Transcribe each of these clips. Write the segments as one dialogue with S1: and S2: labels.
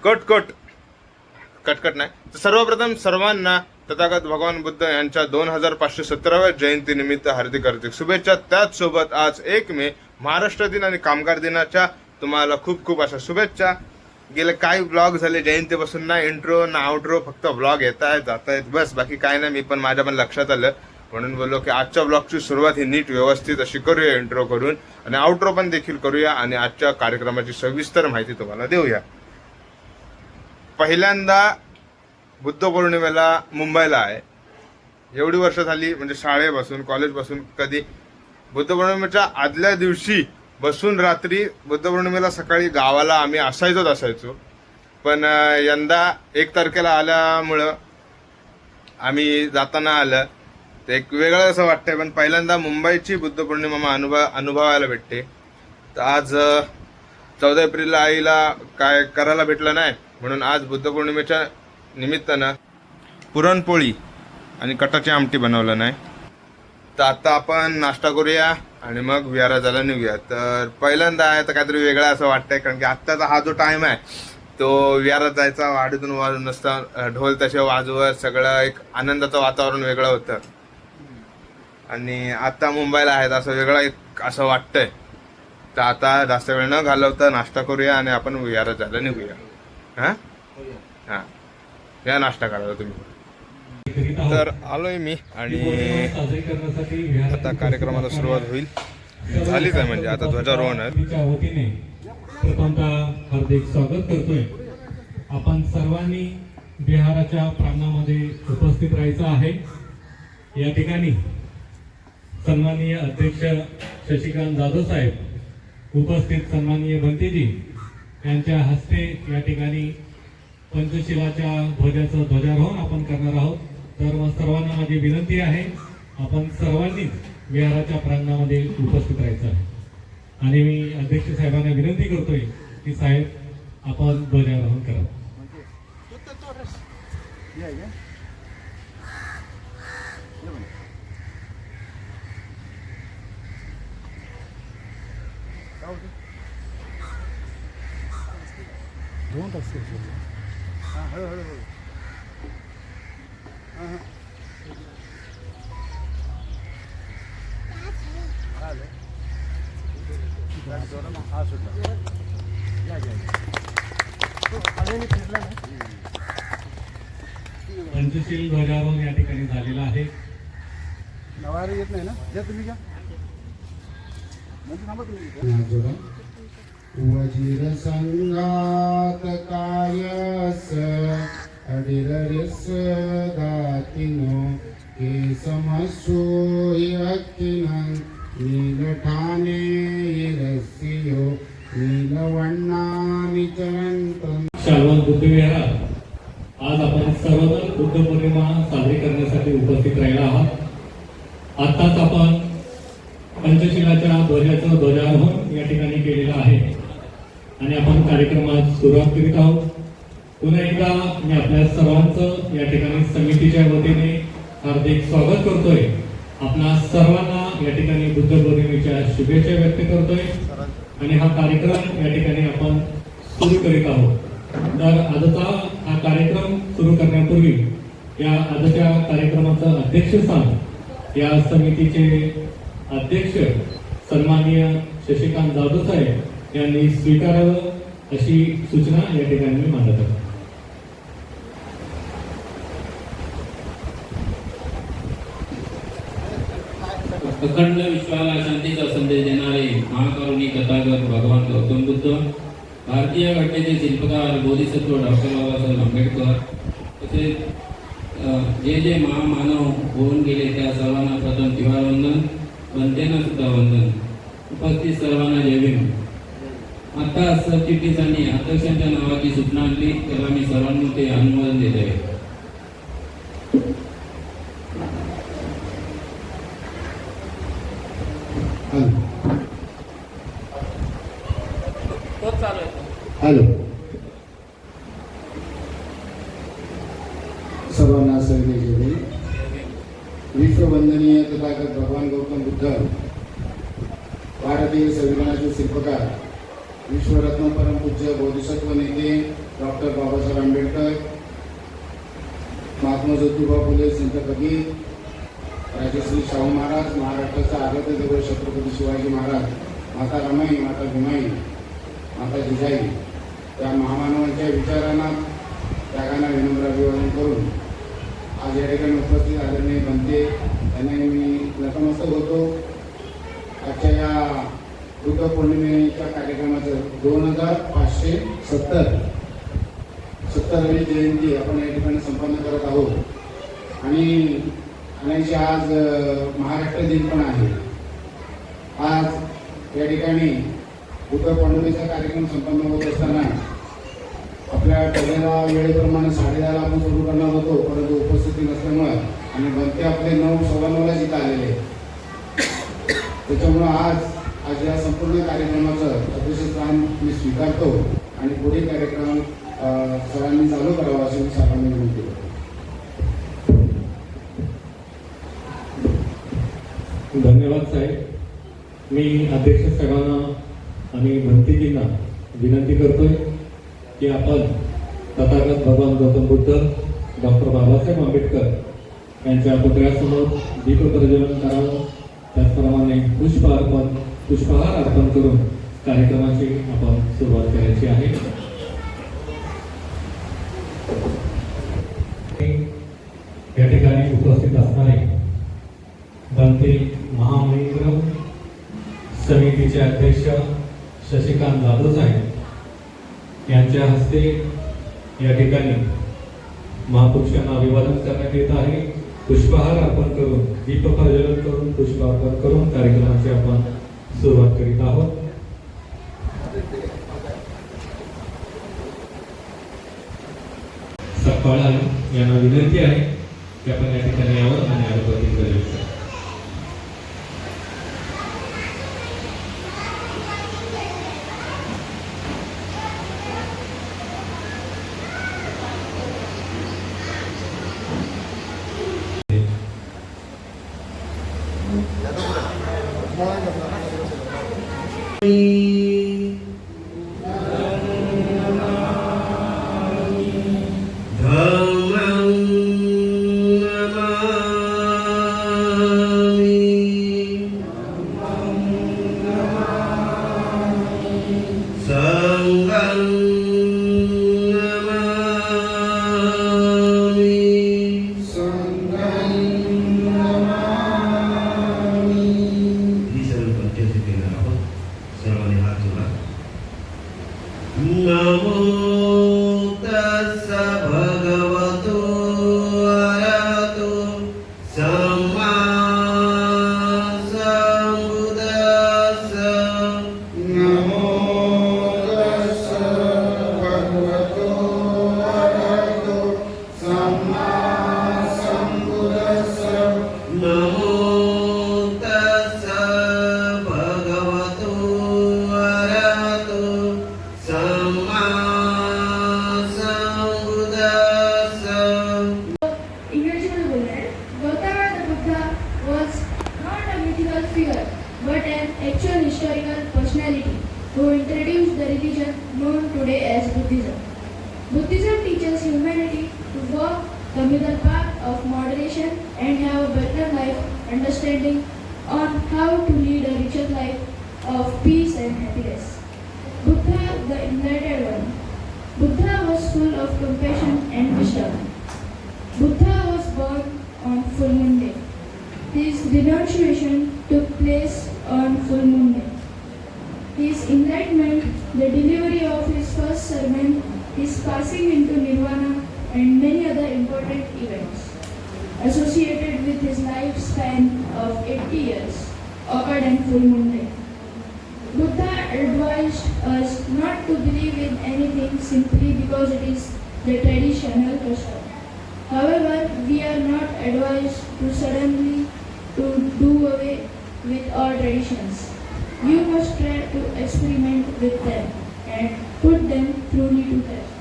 S1: Cut cut कटकट नाही तर सर्वप्रथम सर्वांना तथागत भगवान बुद्ध यांच्या 2517व्या जयंतीनिमित्त हार्दिक शुभेच्छा. त्याचसोबत आज 1 मे महाराष्ट्र दिन आणि कामगार दिनाच्या तुम्हाला खूप खूप अशा शुभेच्छा. गेले काही ब्लॉग झाले जयंतीपासून, ना इंट्रो ना आउट्रो, फक्त ब्लॉग येत आहेत जात आहेत बस, बाकी काय नाही. माझ्या पण लक्षात आलं म्हणून बोललो की आजच्या ब्लॉगची सुरुवात ही नीट व्यवस्थित अशी करूया इंट्रो करून, आणि आउट्रो पण देखील करूया आणि आजच्या कार्यक्रमाची सविस्तर माहिती तुम्हाला देऊया. पहिल्यांदा बुद्ध पौर्णिमेला मुंबईला आहे. एवढी वर्ष झाली म्हणजे शाळेपासून कॉलेजपासून कधी बुद्ध पौर्णिमेच्या आदल्या दिवशी बसून रात्री बुद्ध पौर्णिमेला सकाळी गावाला आम्ही असायचो. पण यंदा 1 तारखेला आल्यामुळं आम्ही जाताना आलं ते एक वेगळं असं वाटतंय. पण पहिल्यांदा मुंबईची बुद्ध पौर्णिमा अनुभवायला भेटते. तर आज 14 एप्रिलला आईला काय करायला भेटलं नाही म्हणून आज बुद्ध पौर्णिमेच्या निमित्तानं पुरणपोळी आणि कटाची आमटी बनवलं नाही. तर आता आपण नाश्ता करूया आणि मग विहारात जायला निघूया. तर पहिल्यांदा आहे तर काहीतरी वेगळं असं वाटतंय, कारण की आत्ताचा हा जो टाइम आहे तो विहारात जायचा, वाडीतून वाजून नसतं, ढोल तसे वाजवत सगळं एक आनंदाचं वातावरण वेगळं होतं. आणि आता मुंबईला आहेत असं वेगळं एक असं वाटतंय. तर आता जास्त वेळ न घालवता नाश्ता करूया आणि आपण विहारात जायला निघूया. हां हां या नाश्ता करायला तुम्ही. तर आलोय मी आणि आता कार्यक्रमाला सुरुवात होईल, झालीच आहे म्हणजे आता ध्वजारोहण आहे.
S2: प्रथमतः हार्दिक स्वागत करतोय. आपण सर्वांनी विहाराच्या प्रांगणामध्ये उपस्थित राहायचं आहे. या ठिकाणी सन्माननीय अध्यक्ष शशिकांत जाधव साहेब, उपस्थित सन्माननीय बंतेजी यांच्या हस्ते या ठिकाणी पंचशिलाच्या ध्वजाचं ध्वजारोहण आपण करणार आहोत. तर मग सर्वांना माझी विनंती आहे, आपण सर्वांनीच विहाराच्या प्रांगणामध्ये उपस्थित राहायचं आहे. आणि मी अध्यक्ष साहेबांना विनंती करतोय की साहेब आपण ध्वजारोहण करा. पंचशील ध्वजारोहण या ठिकाणी झालेलं आहे.
S3: नवारी येत नाही ना, ज्या तुम्ही घ्या
S4: वजीर संगात कायस अडिररिस दातिनो केसमसो यत्तिनं नीलठाने रस्सियो नीलवण्णा विचरंतं.
S2: शालवन बुद्ध विहारात आज आपण सर्वजण बुद्ध पौर्णिमा साजरी करण्यासाठी उपस्थित राहिला आहात. आत्ताच आपण पंचशिलाच्या ध्वजाचं ध्वजारोहण या ठिकाणी केलेलं आहे आणि आपण कार्यक्रमात सुरुवात करीत आहोत. पुन्हा एकदा मी आपल्या सर्वांचं या ठिकाणी समितीच्या वतीने हार्दिक स्वागत करतोय. आपणा सर्वांना या ठिकाणी बुद्ध पौर्णिमेच्या शुभेच्छा व्यक्त करतोय आणि हा कार्यक्रम या ठिकाणी आपण सुरू करीत आहोत. तर आजचा हा कार्यक्रम सुरू करण्यापूर्वी या आजच्या कार्यक्रमाचं अध्यक्षस्थान या समितीचे अध्यक्ष सन्माननीय शशिकांत जाधव साहेब यांनी स्वीकारावं अशी सूचना या ठिकाणी मी मांडत आहे.
S5: अखंड विश्वाला शांतीचा संदेश देणारे महाकरुणी तथागत भगवान गौतम बुद्ध, भारतीय घटनेचे शिल्पकार बोधिसत्व डॉक्टर बाबासाहेब आंबेडकर, तसेच जे महामानव होऊन गेले त्या सर्वांना प्रथम तिवार वंदन, बनतेना सुद्धा वंदन. उपस्थित सर्वांना जय भीम. आता सरचिटणीसांनी अध्यक्षांच्या नावाची सूचना आणली तेव्हा मी सर्वांना ते अनुमोदन देत आहे.
S4: हॅलो, सर्वांना सर्वे विश्ववंदनीय तथागत भगवान गौतम बुद्ध, भारतीय संविधानाचे शिल्पकार, विश्वरत्न परमपूज्य बोधिसत्व नेते डॉक्टर बाबासाहेब आंबेडकर, महात्मा ज्योतिबा फुले, संत कबीर, राजश्री शाहू महाराज, महाराष्ट्राचा आराध्य दैवत छत्रपती शिवाजी महाराज, माता रमाई, माता भीमाई, माता जिजाई या महामानवांच्या विचारांना त्यागांना विनम्र अभिवादन करून आज या ठिकाणी उपस्थित आदरणीय बनते त्यांना मी नतमस्तक होतो. आजच्या या बुद्ध पौर्णिमेच्या कार्यक्रमाचं 2570वी जयंती आपण या ठिकाणी संपन्न करत आहोत आणि अनेकशी आज महाराष्ट्र दिन पण आहे. आज या ठिकाणी बुद्ध पौर्णिमेचा कार्यक्रम संपन्न होत असताना आपल्या ठरलेल्या वेळेप्रमाणे 10:30ला आपण सुरू करणार होतो, परंतु उपस्थिती नसल्यामुळे आणि बनते आपले 9:15 इथं आलेले. त्याच्यामुळं आज या संपूर्ण कार्यक्रमाचं अध्यक्षस्थान मी स्वीकारतो आणि पुढील कार्यक्रम सरांनी चालू करावा अशी मी सर्वांनी विनंती करतो.
S2: धन्यवाद साहेब. मी अध्यक्ष साहेबांना आणि भंतीजींना विनंती करतोय की आपण तथागत भगवान गौतम बुद्ध डॉक्टर बाबासाहेब आंबेडकर यांच्या पुतळ्यासमोर दीप प्रज्वलन करावं. त्याचप्रमाणे पुष्पहार अर्पण करून कार्यक्रमाची आपण सुरुवात करायची आहे. या ठिकाणी उपस्थित असणारे बनते महामहिंद्र समितीचे अध्यक्ष शशिकांत जाधव साहेब यांच्या हस्ते या ठिकाणी महापुरुषांना अभिवादन करण्यात येत आहे. पुष्पहार अर्पण करून दीप प्रज्वलन करून पुष्प अर्पण करून कार्यक्रमाची आपण सुरुवात करीत आहोत. सपकाळ यांना विनंती आहे की आपण या ठिकाणी यावं आणि आरोग्य करायचं.
S6: but an actual historical personality who introduced the religion known today as Buddhism. Buddhism teaches humanity to walk the middle path of moderation and have a better life understanding on how to lead a richer life of peace and happiness. Buddha, the enlightened one. Buddha was full of compassion and wisdom. Buddha was born on full moon day. His renunciation took place on full moon day. His enlightenment, the delivery of his first sermon, his passing into nirvana, and many other important events associated with his lifespan of 80 years occurred on full moon day. Buddha advised us not to believe in anything simply because it is the traditional custom. However, we are not advised to suddenly to do away with our traditions. You must try to experiment with them and put them truly to test.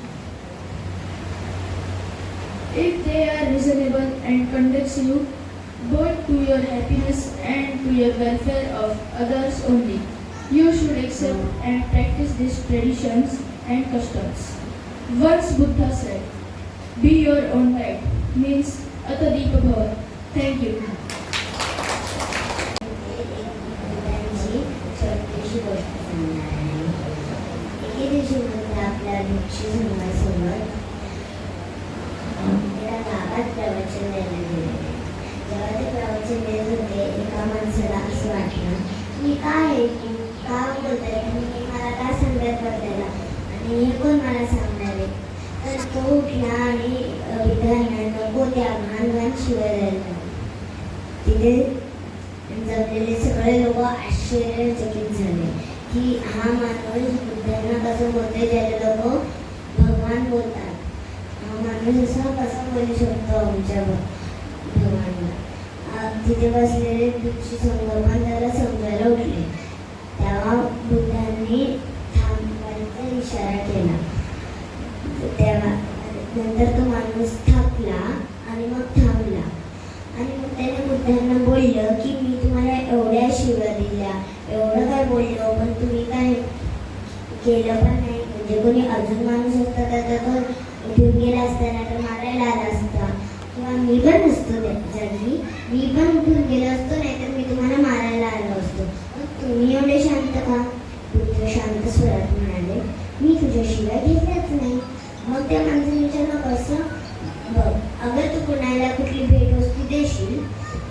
S6: If they are reasonable and conducive both to your happiness and to your welfare of others only, you should accept and practice these traditions and customs. Once Buddha said, "Be your own light," means Atadipa Bhava. Thank you.
S7: त्यांची छोटीशी गोष्ट सांगणार आहे. एके दिवशी बुद्ध आपल्या भिक्षू संघासोबत एका गावात प्रवचन द्यायला गेले. जेव्हा ते प्रवचन देत होते, एका माणसाला असं वाटलं की काय आहे, की का बोलताय, तुम्ही मला का सांगत बद्दल आणि हे कोण मला सांगणार आहे. तर तो उठला आणि बुद्धांना नको त्या घाण शिवाय द्यायला लागला. तिथे जमलेले सगळे लोक आश्चर्यचकित झाले की हा माणूस बुद्धांना कसं बोलतोय, ज्याला लोक भगवान बोलतात. हा माणूस असं कसं बोलू शकतो आमच्या भगवानला. तिथे बसलेले भिक्षू संघ पण त्याला समजायला उठले. तेव्हा बुद्धांनी थांबण्याचा इशारा केला. तेव्हा नंतर तो माणूस थांबला आणि मग थांबला आणि मग त्याने बुद्धांना बोललं की मी तुम्हाला एवढ्या शिव्या दिल्या, एवढं काय बोललो, पण तुम्ही काय केलं पण नाही. म्हणजे कोणी अजून माणूस असता तर तो उठून गेला असता, ना तर मारायला आला असता, किंवा मी पण नसतो त्या जागी, मी पण उठून गेलो असतो, नाहीतर मी तुम्हाला मारायला आलो असतो. मग तुम्ही एवढे शांत का. बुद्ध शांत स्वरात म्हणाले, मी तुझ्या शिव्या घेतल्याच नाही. मग त्या माणसाने विचारलं कसं. बघ, अगर तू कोणाला कुठली भेटवस्तू देशील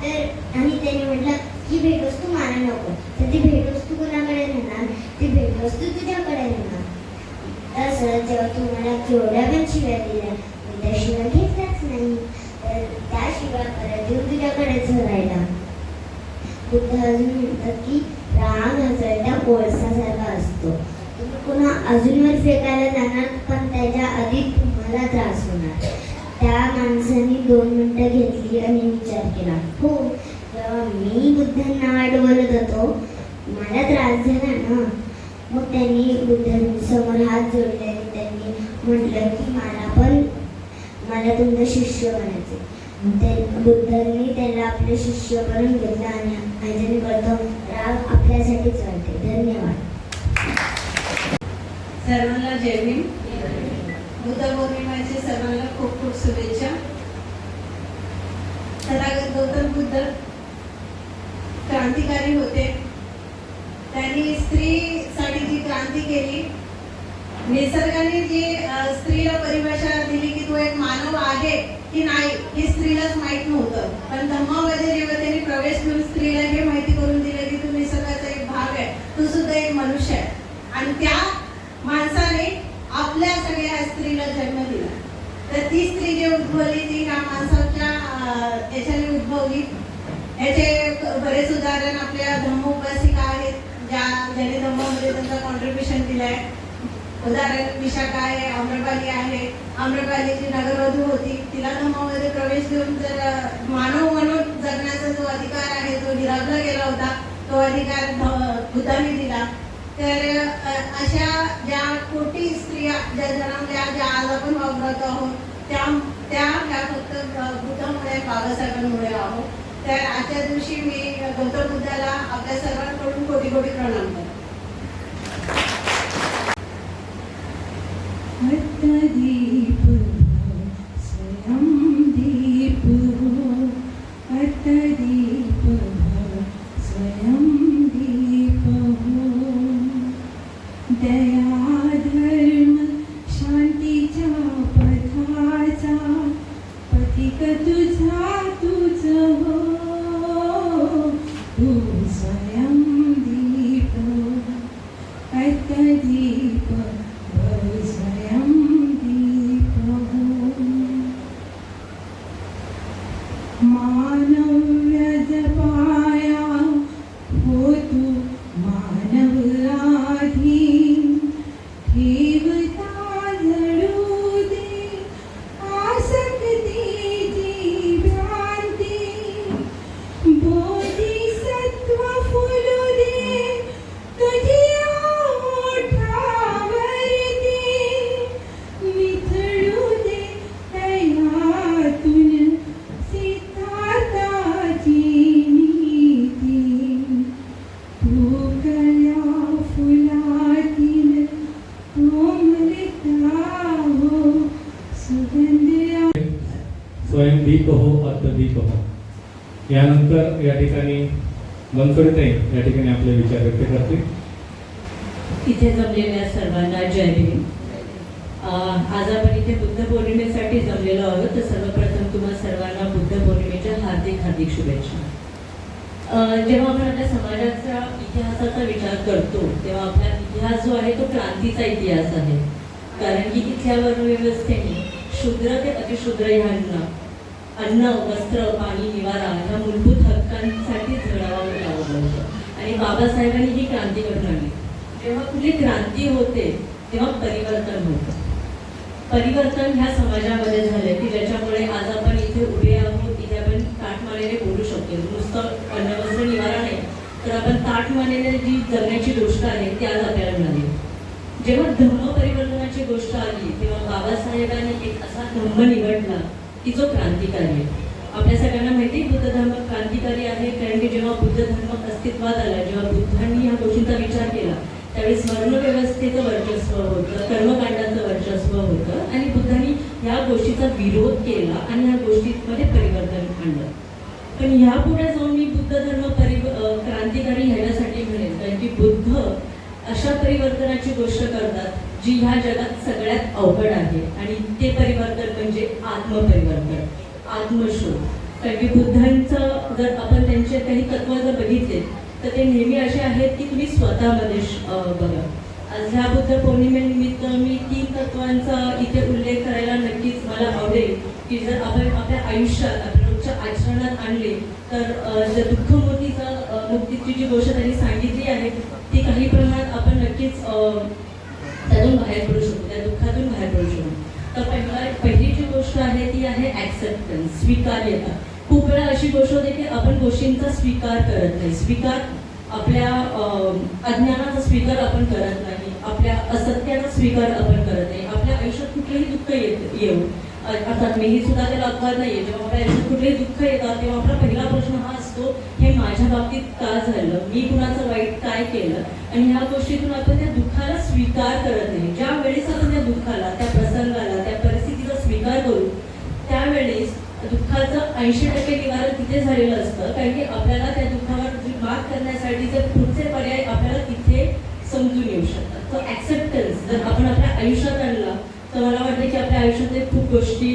S7: तर, आणि त्याने म्हटलं की भेटवस्तू मला नको, तर ती भेटवस्तू कोणाकडे नेणार, ती भेटवस्तू तुझ्याकडे नेणार. तसं जेव्हा तू मला केवढ्या पण शिव्या दिल्या, मी त्या शिव्या घेतल्याच नाही, तर त्या शिव्या परत येऊन तुझ्याकडेच राहिला. बुद्ध अजून म्हणतात की राग हा जळत्या कोळसासारखा असतो. तुम्ही पुन्हा अजूनवर फेकायला जाणार, पण त्याच्या आधी तुम्हाला त्रास होणार. त्या माणसाने 2 मिनिटं घेतली आणि विचार केला, हो, जेव्हा मी बुद्धांना वाट बोलत होतो मला त्रास झाला ना. मग त्यांनी बुद्धांसमोर हात जोडले आणि त्यांनी म्हटलं की मला तुमचं शिष्य बनायचे. बुद्धांनी त्याला आपले शिष्य बनवून घेतलं आणि आजनी करतो राग आपल्यासाठीच वाटते. धन्यवाद.
S8: सर्वांना जय भीम. बुद्ध पौर्णिमेच्या सर्वांना खूप खूप शुभेच्छा. तथागत गौतम बुद्ध क्रांतिकारी होते. त्यांनी स्त्रीसाठी जी क्रांती केली, निसर्गाने जी स्त्रीला परिभाषा दिली की तू एक मानव आहे की नाही हे स्त्रीलाच माहीत नव्हतं, पण धम्मामध्ये जेव्हा त्यांनी प्रवेश करून स्त्रीला हे माहिती करून दिलं की तू निसर्गाचा एक भाग आहे, तू सुद्धा एक मनुष्य आहे. आणि त्या माणसाने आपल्या सगळ्या स्त्रीला जन्म दिला. तर ती स्त्री जी उद्भवली ती ह्या माणसाच्या याच्याने उद्भवली. याचे बरेच उदाहरण आपल्या धम्मोपासिका आहेत, ज्याने धम्मामध्ये त्यांचा कॉन्ट्रीब्युशन दिलाय. उदाहरण विशाखा आहे, आम्रपाली आहे. आम्रपाली जी नगरवधू होती, तिला धम्मामध्ये प्रवेश देऊन जर मानव म्हणून जगण्याचा जो अधिकार आहे तो हिरावला गेला होता, तो अधिकार बुद्धांनी दिला. तर अशा ज्या कोटी स्त्रिया ज्या जन्मल्या, ज्या आज आपण वावरत आहोत, त्या फक्त बुद्धामुळे, बाबासाहेबांमुळे आहोत. तर आजच्या दिवशी मी गौतम बुद्धाला आपल्या सर्वांकडून कोटी कोटी प्रणाम करतो.
S9: दीप स्वयं दीप दीप स्वयं दीप दया धर्म शांतीच्या पथाचा पथिक तुझा तुझ हो. तू स्वयं दीप दीप स्वयं दीप
S2: स्वयंदीप हो अर्थदीप हो. यानंतर या ठिकाणी बनसोडे या ठिकाणी आपले विचार व्यक्त करतील.
S9: इथे जमलेल्या सर्वांना जय भीम. आज आपण इथे बुद्ध पौर्णिमेसाठी जमलेलो आहोत. तर सर्वप्रथम तुम्हा सर्वांना बुद्ध पौर्णिमेच्या हार्दिक हार्दिक शुभेच्छा. जेव्हा आपण आपल्या समाजाच्या इतिहासाचा विचार करतो तेव्हा आपला इतिहास जो आहे तो क्रांतीचा इतिहास आहे. कारण की इथल्या वर्णव्यवस्थेने शूद्र ते अतिशूद्र ह्यांना अन्न, वस्त्र, पाणी, निवारा ह्या मूलभूत हक्कांसाठी झगडावं लावलं होतं आणि बाबासाहेबांनी ही क्रांती घडवून आणली. जेव्हा कुठली क्रांती होते तेव्हा परिवर्तन होतं. परिवर्तन ह्या समाजामध्ये झाले की ज्याच्यामुळे आज आपण इथे उभे आहोत. इथे आपण ताटमानेने बोलू शकतो. नुसतं अन्न, वस्त्र, निवारा नाही तर आपण ताटमानेने जी जगण्याची गोष्ट आहे ती आज आपल्याला मिळाली. जेव्हा धर्म परिवर्तनाची गोष्ट आली तेव्हा बाबासाहेबांनी एक असा धर्म निवडला की जो क्रांतिकारी आहे. आपल्या सगळ्यांना माहिती बुद्ध धर्म क्रांतिकारी आहे. कारण की जेव्हा बुद्ध धर्म अस्तित्वात आला, जेव्हा बुद्धांनी ह्या गोष्टींचा विचार केला त्यावेळेस वर्णव्यवस्थेचं वर्चस्व होतं, कर्मकांडाचं वर्चस्व होतं आणि बुद्धांनी ह्या गोष्टीचा विरोध केला आणि ह्या गोष्टींमध्ये परिवर्तन आणलं. पण ह्यापुढे जाऊन मी बुद्ध धर्म क्रांतिकारी ह्याच्यासाठी म्हणेन कारण की बुद्ध अशा परिवर्तनाची गोष्ट करतात जी ह्या जगात सगळ्यात अवघड आहे आणि ते परिवर्तन म्हणजे आत्मपरिवर्तन, आत्मशोध. कारण की बुद्धांचं जर आपण त्यांचे काही तत्व जर बघितले तर ते नेहमी असे आहेत की तुम्ही स्वतःमध्ये बघा. आज ह्या बुद्ध पौर्णिमेनिमित्त मी 3 तत्वांचा इथे उल्लेख करायला नक्कीच मला आवडेल की जर आपण आपल्या आयुष्यात आपल्या रोजच्या आचरणात आणले तर जर मुक्तीची जी गोष्ट त्यांनी सांगितली आहे ती काही प्रमाणात आपण नक्कीच त्यातून बाहेर पडू शकतो, त्या दुःखातून बाहेर पडू शकतो. तर पहिली जी गोष्ट आहे ती आहे ॲक्सेप्टन्स, स्वीकार्यता. खूप वेळा अशी गोष्ट होते की आपण गोष्टींचा स्वीकार करत नाही. आपल्या अज्ञानाचा स्वीकार आपण करत नाही, आपल्या असत्याचा स्वीकार आपण करत नाही. आपल्या आयुष्यात कुठलेही दुःख येऊ अर्थात मीही सुद्धा त्याला अपवाद नाहीये. जेव्हा आपल्या आयुष्यात कुठलेही दुःख येतात तेव्हा आपला पहिला प्रश्न हा असतो हे माझ्या बाबतीत का झालं, मी कुणाचं वाईट काय केलं. आणि ह्या गोष्टीतून आपण त्या दुःखाला स्वीकार करत नाही. ज्या वेळेस आपण त्या दुःखाला, त्या प्रसंगाला, त्या परिस्थितीचा स्वीकार करू त्यावेळेस दुःखाचं 80% निवारण तिथे झालेलं असतं. कारण की आपल्याला त्या दुःखावर मात करण्यासाठीचे पुढचे पर्याय आपल्याला तिथे समजून येऊ शकतात. तो ॲक्सेप्टन्स जर आपण आपल्या आयुष्यात आणला तर मला वाटतं की आपल्या आयुष्यातले खूप गोष्टी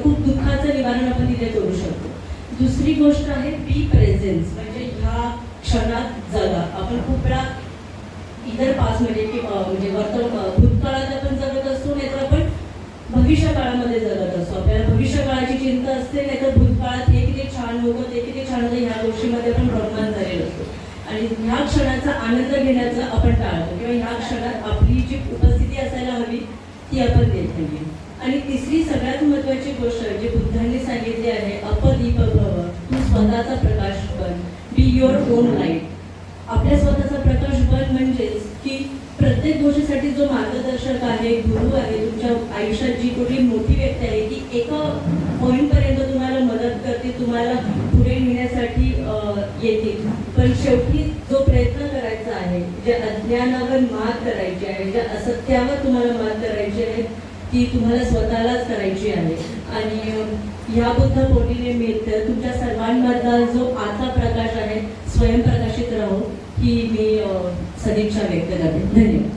S9: खूप दुःखाचं निवारण आपण तिथे करू शकतो. दुसरी गोष्ट आहे बी प्रेझेन्स, म्हणजे ह्या क्षणात जगा. आपण खूप वेळा इतर पास म्हणजे भूतकाळात आपण जगत असतो नाही तर आपण भविष्य काळामध्ये जगत असतो. आपल्याला भविष्य काळाची चिंता असते नाही तर भूतकाळात हे किती छान होतं ते किती छान होतं ह्या गोष्टीमध्ये आपण रममान झालेलो असतो आणि ह्या क्षणाचा आनंद घेण्याचं आपण टाळतो किंवा ह्या क्षणात आपली जी उपस्थिती असायला हवी ती आपण देत नाही. आणि तिसरी सगळ्यात महत्त्वाची गोष्ट जी बुद्धांनी सांगितली आहे अपदीप भव, तू स्वतःचा प्रकाश बन, बी युअर ओन लाईट. आपल्या स्वतःचा प्रकाश बन म्हणजेच की प्रत्येक गोष्टीसाठी जो मार्गदर्शक आहे, गुरु आहे, तुमच्या आयुष्यात जी कुठली मोठी व्यक्ती आहे ती एका पॉईंटपर्यंत तुम्हाला मदत करते, तुम्हाला पुढे नेण्यासाठी येते. पण शेवटी जो प्रयत्न करायचा आहे, ज्या अज्ञानावर मात करायची आहे, ज्या असत्यावर तुम्हाला मात करायची आहे ती तुम्हाला स्वतःलाच करायची आहे. आणि ह्या बुद्ध पौर्णिमेनिमित्त तुमच्या सर्वांमधला जो आता प्रकाश आहे स्वयंप्रकाशित राहो ही मी सदिच्छा व्यक्त करते. धन्यवाद.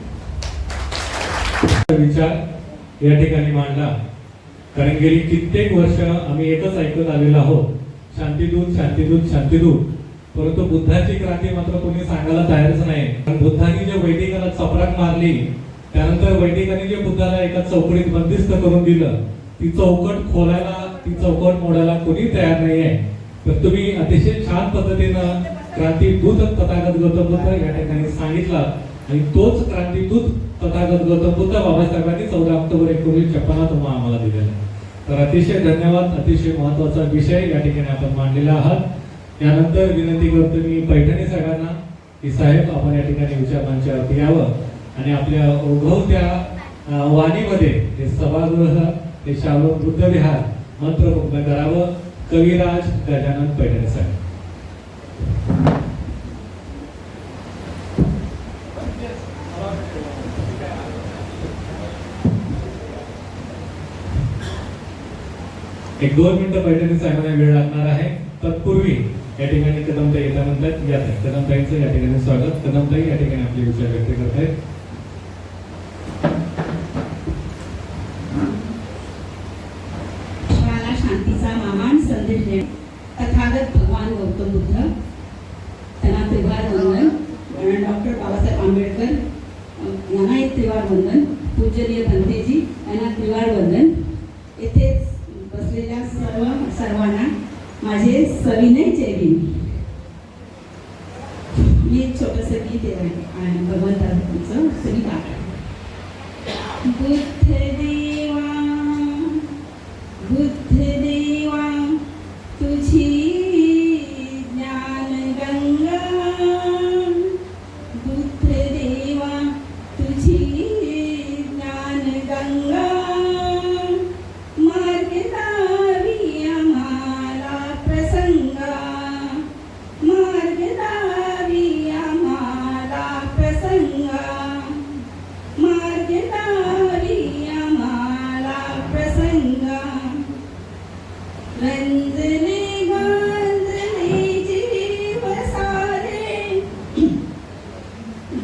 S2: विचार या ठिकाणी मांडला कारण गेली कित्येक वर्ष आम्ही एकच ऐकत आलेलो आहोत, शांतीदूत शांतीदूत शांतीदूत. परंतु बुद्धाची क्रांती मात्र कोणी सांगायला तयारच नाही. कारण बुद्धांनी जे वैदिकाला चपराक मारली त्यानंतर वैदिकांनी जे बुद्धाला एका चौकटीत बंदिस्त करून दिलं ती चौकट खोलायला, ती चौकट मोडायला कोणी तयार नाही आहे. तर तुम्ही अतिशय छान पद्धतीनं क्रांतीदूत तथागत गौतम बुद्ध या ठिकाणी सांगितला आणि तोच क्रांतीदूत तथागत गौतम बुद्ध बाबासाहेबांनी 14 ऑक्टोबर 1956 तुम्हाला आम्हाला दिलेला. तर अतिशय धन्यवाद. अतिशय महत्वाचा विषय या ठिकाणी आपण मांडलेला आहात. यानंतर विनंती करतो मी पैठणी साहेबांना की साहेब आपण या ठिकाणी विचारमंचावरती यावं आणि आपल्या ओघवत्या वाणीमध्ये हे सभागृह, हे शालोम बुद्ध विहार मंत्रमुग्ध करावं. कविराज गजानन पैठणी साहेब. एक 2 मिनिटं पैठणी सांगण्याला वेळ लागणार आहे. तत्पूर्वी या ठिकाणी कदमताई येता म्हणतात यात आहे. कदमताईंचं या ठिकाणी स्वागत. कदमताई या ठिकाणी आपले विचार व्यक्त करत आहेत.
S10: विश्वाला शांतीचा मामान संदेश देणे तथागत भगवान गौतम बुद्ध त्यांना त्रिवार वंदन. डॉक्टर बाबासाहेब आंबेडकर यांना एक त्रिवार वंदन. पूजनीय भंतेजी यांना त्रिवार वंदन. येथेच बसलेल्या सर्वांना माझे सविनय जय भीम. मी एक छोटंसं गीत आहे भगवंताचं तुम्ही गाता. बुद्ध देवा तुझी ज्ञान गंगा. बुद्ध देवा तुझी ज्ञान गंगा. मार्ग दावी आम्हाला प्रसंगा. मार्ग दावी आम्हाला प्रसंगा. मार्ग दावी आम्हाला प्रसंगा. रंजने गांजने जीव सारे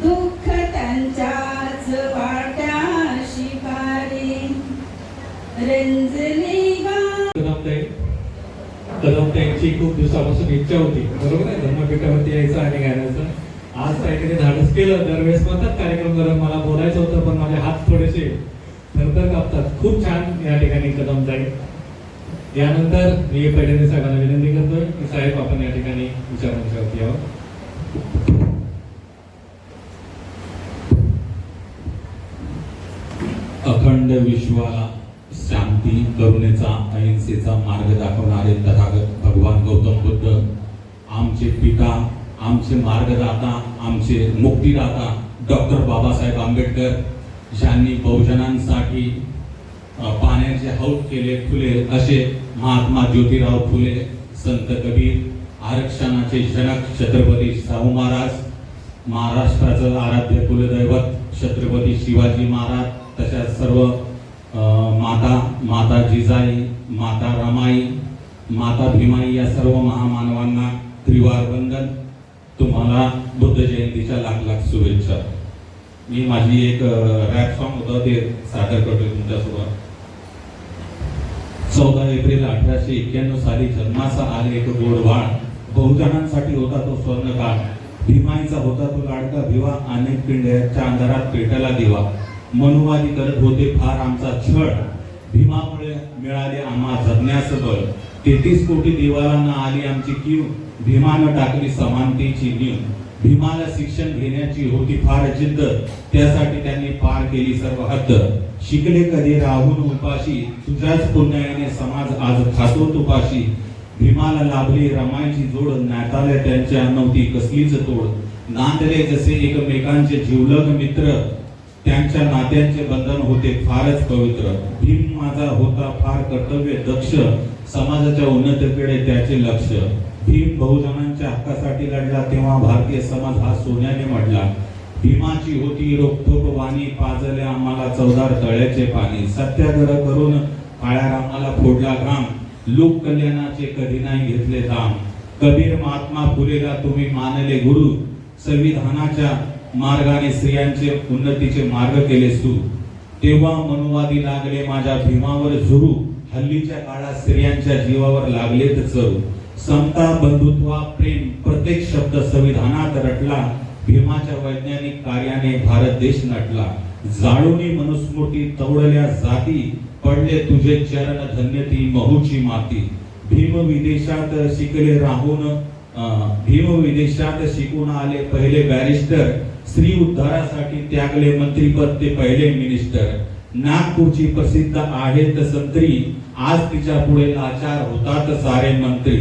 S10: दुःख त्यांच्याच वाट्या शिकारे. रंजने
S2: कदमताईंची खूप दिवसापासून इच्छा होती, बरोबर आहे, धर्मपीठावरती यायचं आणि गाण्याचं. आज काहीतरी धाडस केलं. दरवेळेस म्हणतात कार्यक्रम करून मला बोलायचं होतं पण माझे हात थोडेसे थरथर कापतात. खूप छान या ठिकाणी कदमताई. यानंतर मी पहिल्यांदा सगळ्यांना विनंती करतोय की साहेब आपण या ठिकाणी विचारांच्यावरती यावं.
S11: अखंड विश्वाला शांती, करुणेचा, अहिंसेचा मार्ग दाखवणारे तथागत भगवान गौतम बुद्ध आमचे पिता, आमचे मार्गदाता, आमचे मुक्तिदाता डॉक्टर बाबासाहेब आंबेडकर ज्यांनी बहुजनांसाठी पाण्याचे हौद केले फुले असे महात्मा ज्योतिराव फुले, संत कबीर, आरक्षणाचे जनक छत्रपती शाहू महाराज, महाराष्ट्राचं आराध्य कुलदैवत छत्रपती शिवाजी महाराज, तशाच सर्व माता जिजाई, माता रमाई, माता भीमाई या सर्व महामानवांना त्रिवार वंदन. तुम्हाला बुद्ध जयंतीच्या लाख लाख शुभेच्छा. मी माझी एक रॅप सॉन्ग होतं ते सादर करतोय तुमच्यासोबत. 14 एप्रिल 1891 साली जन्माचा आले एक गोड बाळ. बहुजनांसाठी होता तो स्वर्णकाळ. भीमाईचा होता तो लाडका भिवा. अनेक पिंड्याच्या अंधारात पेटला दिवा. मनुवादी करत होते फार आमचा छळ. भीमामुळे मिळाले आम्हा जगण्यास बळ. 33 कोटी देवाला न आली आमची कीव. भीमानं टाकली समानतेची नीव. भीमाला शिक्षण घेण्याची होती फार जिद्द. त्यासाठी त्यांनी पार केली सर्व हद्द. शिकले कधी राहून उपाशी. तुझ्याच पुण्याने समाज आज खातो तुपाशी. भीमाला लाभली रमाईची जोड. नाताले त्यांच्या नव्हती कसलीच तोड. नांदले जसे एकमेकांचे जीवलग मित्र. त्यांच्या नात्यांचे बंधन होते फारच पवित्र. भीम माझा होता फार कर्तव्य दक्ष. समाजाच्या उन्नतीकडे त्याचे लक्ष. भीम बहुजनांच्या हक्कासाठी लढला तेव्हा भारतीय समाज हा सोन्याने मडला. भीमाची होती रोखोक वाणी. पाजले आम्हाला 14 तळ्याचे पाणी. सत्याग्रह करून काळ्या रामाला फोडला घाम. लोक कल्याणाचे कधी नाही घेतले दाम. कबीर महात्मा फुलेला तुम्ही मानले गुरु. संविधानाच्या मार्गाने स्त्रियांचे उन्नतीचे मार्ग केले सुरू. तेव्हा मनुवादी लागले माझ्या भीमावर झुरू. हल्लीच्या काळात स्त्रियांच्या जीवावर लागलेत चरू. समता, बंधुत्व, प्रेम प्रत्येक शब्द संविधानात रटला. भीमाच्या वैज्ञानिक कार्याने भारत देश नटला. जाळूनी मनुस्मृती तवडल्या जाती. पडले तुझे चरण धन्य ती महूची माती. भीम विदेशात शिकले राहून. भीम विदेशात शिकून आले पहिले बॅरिस्टर. स्त्री उद्धारासाठी त्यागले मंत्रीपद ते पहिले मिनिस्टर. नागपूरची प्रसिद्ध आहेत संत्री. आज तिच्या पुढे लाचार होतात सारे मंत्री.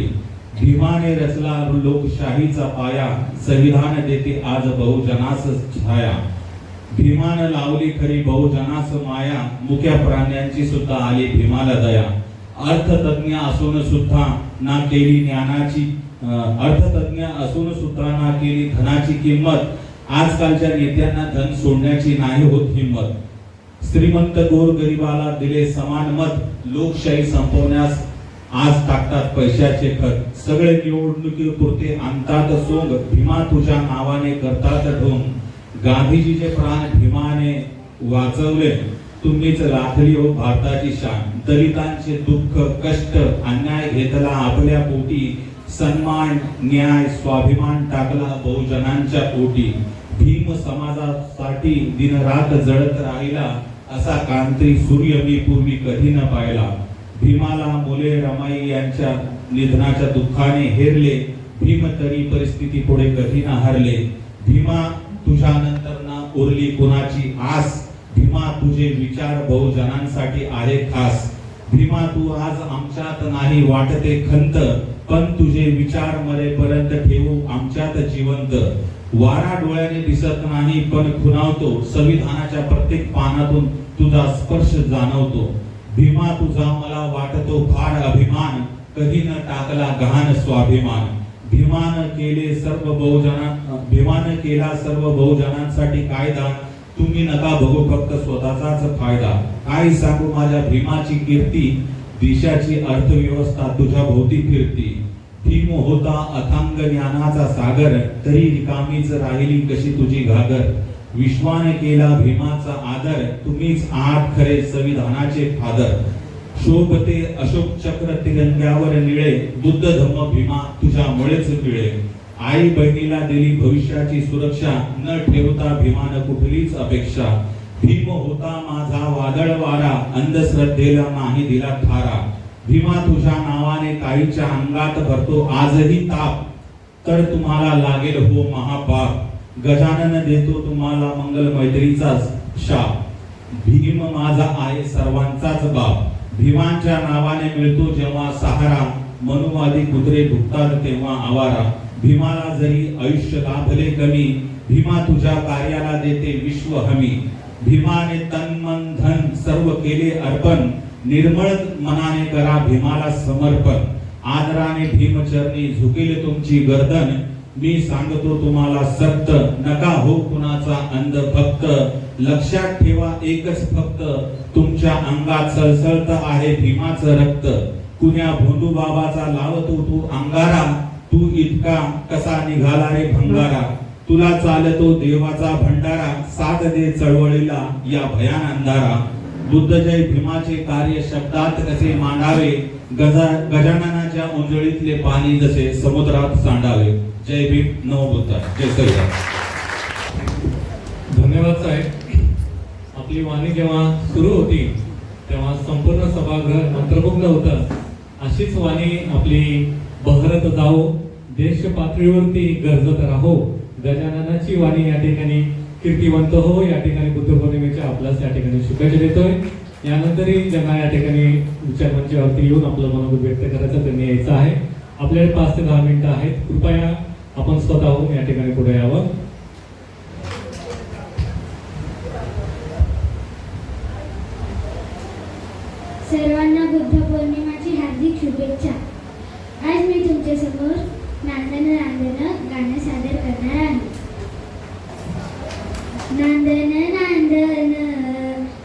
S11: भीमाने रचला लोकशाहीचा पाया. संविधान देते आज बहुजनास छाया. भीमानं लावली खरी बहुजनास माया. मुक्या प्राण्यांची सुद्धा आली भीमाला दया. अर्थतज्ञ असून सुद्धा ना केली ज्ञानाची. अर्थतज्ञ असून सुद्धा ना केली धनाची किंमत. आजकालच्या नेत्यांना धन सोडण्याची नाही होत हिंमत. श्रीमंत गोर गरिबाला दिले समान मत. लोकशाही संपवण्यास आज टाकतात पैशाचे खत, सगळे निवडणुकीपुरते आणतात सोंग, भीमा तुझ्या नावाने करतात ढोंग. गांधीजीचे प्राण भीमाने वाचवले, तुम्हीच राखली हो भारताची शान. दलितांचे दुःख कष्ट अन्याय घेतला आपल्या पोटी, सन्मान न्याय स्वाभिमान टाकला बहुजनांच्या पोटी. भीम समाजासाठी दिनरात जळत राहिला, असा कांती सूर्य मी पूर्वी कधी न पाहिला. भीमाला मुले रमाई यांच्या निधनाच्या दुःखाने हेरले, भीम तरी परिस्थिती पुढे कधी न हरले. भीमा तुझ्या नंतर ना उरली कुणाची आस, भीमा तुझे विचार बहुजनांसाठी आहे खास. भीमा तू आज आमच्यात नाही वाटते खंत, पण तुझे विचार मरेपर्यंत ठेवू आमच्यात जिवंत. वारा डोळ्याने दिसत नाही पण खुणावतो, संविधानाच्या प्रत्येक पानातून तुझा स्पर्श जाणवतो. भीमा तुझा मला वाटतो फार अभिमान, कधी न टाकला गहाण स्वाभिमान. भीमानं केला सर्व बहुजनांसाठी कायदा, तुम्ही नका बघू फक्त स्वतःचाच फायदा. काय सांगू माझ्या भीमाची कीर्ती, देशाची अर्थव्यवस्था तुझ्या भोवती फिरती. भीम होता अथांग ज्ञानाचा सागर, तरी रिकामीच राहिली कशी तुझी घागर. विश्वाने केला भीमाचा आदर, तुम्हीच आहात खरे संविधानाचे फादर. शोभते अशोक चक्र तिरंग्यावर निळे, बुद्ध धम्म भीमा तुझ्यामुळेच पिळे. आई बहिणीला दिली भविष्याची सुरक्षा, न ठेवता भीमानं कुठलीच अपेक्षा. भीम होता माझा वादळ वारा, अंधश्रद्धेला नाही दिला थारा. भीमा तुझ्या नावाने काहीच्या अंगात भरतो आजही ताप, तर तुम्हाला लागेल हो महापाप. गजानन देतो तुम्हाला मंगल मैत्रीचा शाप. भीम माझा आहे सर्वांचाच बाप, भीमांच्या नावाने मिळतो जेव्हा सहारा. मनुवादी कुत्रे भुकतात तेव्हा आवारा. भीमाला जरी आयुष्य लाभले कमी, भीमा तुझ्या कार्याला देते विश्व हमी. भीमाने तन मन धन सर्व केले अर्पण, निर्मळ मनाने करा भीमाला समर्पण. आदराने भीमचरणी झुकेल तुमची गर्दन, मी सांगतो तुम्हाला सक्त, नका हो कुणाचा अंध भक्त. लक्षात ठेवा एकच फक्त, तुमच्या अंगात सळसळत आहे भीमाचं रक्त. कुण्या भोंदू बाबाचा लावतो तू अंगारा, तू इतका कसा निघाला रे भंगारा. तुला चालतो देवाचा भंडारा, साथ दे चळवळीला या भयान अंधारा. बुद्ध जय भीमाचे कार्य शब्दात कसे मांडावे, गजाननाच्या उंजळीतले पाणी जसे समुद्रात सांडावे. जय भीम, नमो बुद्धाय, जय श्रीराम.
S2: धन्यवाद साहेब. आपली वाणी जेव्हा सुरू होती तेव्हा संपूर्ण सभागृह मंत्रमुग्ध होतं. अशीच वाणी आपली बहरत जाओ, देश पातळीवरती गरजत राहो. गजाननाची वाणी या ठिकाणी कीर्तिवंत हो. या ठिकाणी बुद्ध पौर्णिमेच्या आपल्याच या ठिकाणी शुभेच्छा देतोय. यानंतरही ज्यांना या ठिकाणी विचार मंचावरती येऊन आपलं मनोगत व्यक्त करायचं त्यांनी यायचं आहे. आपल्याकडे 5 ते 10 मिनिटं आहेत. कृपया आपण स्वतःहून या ठिकाणी पुढे यावं.
S6: सर्वांना बुद्ध पौर्णिमाची हार्दिक शुभेच्छा. आज मी तुमच्या समोर नांदन नांदन गाणं सादर करणार आहे. नांदन नांदन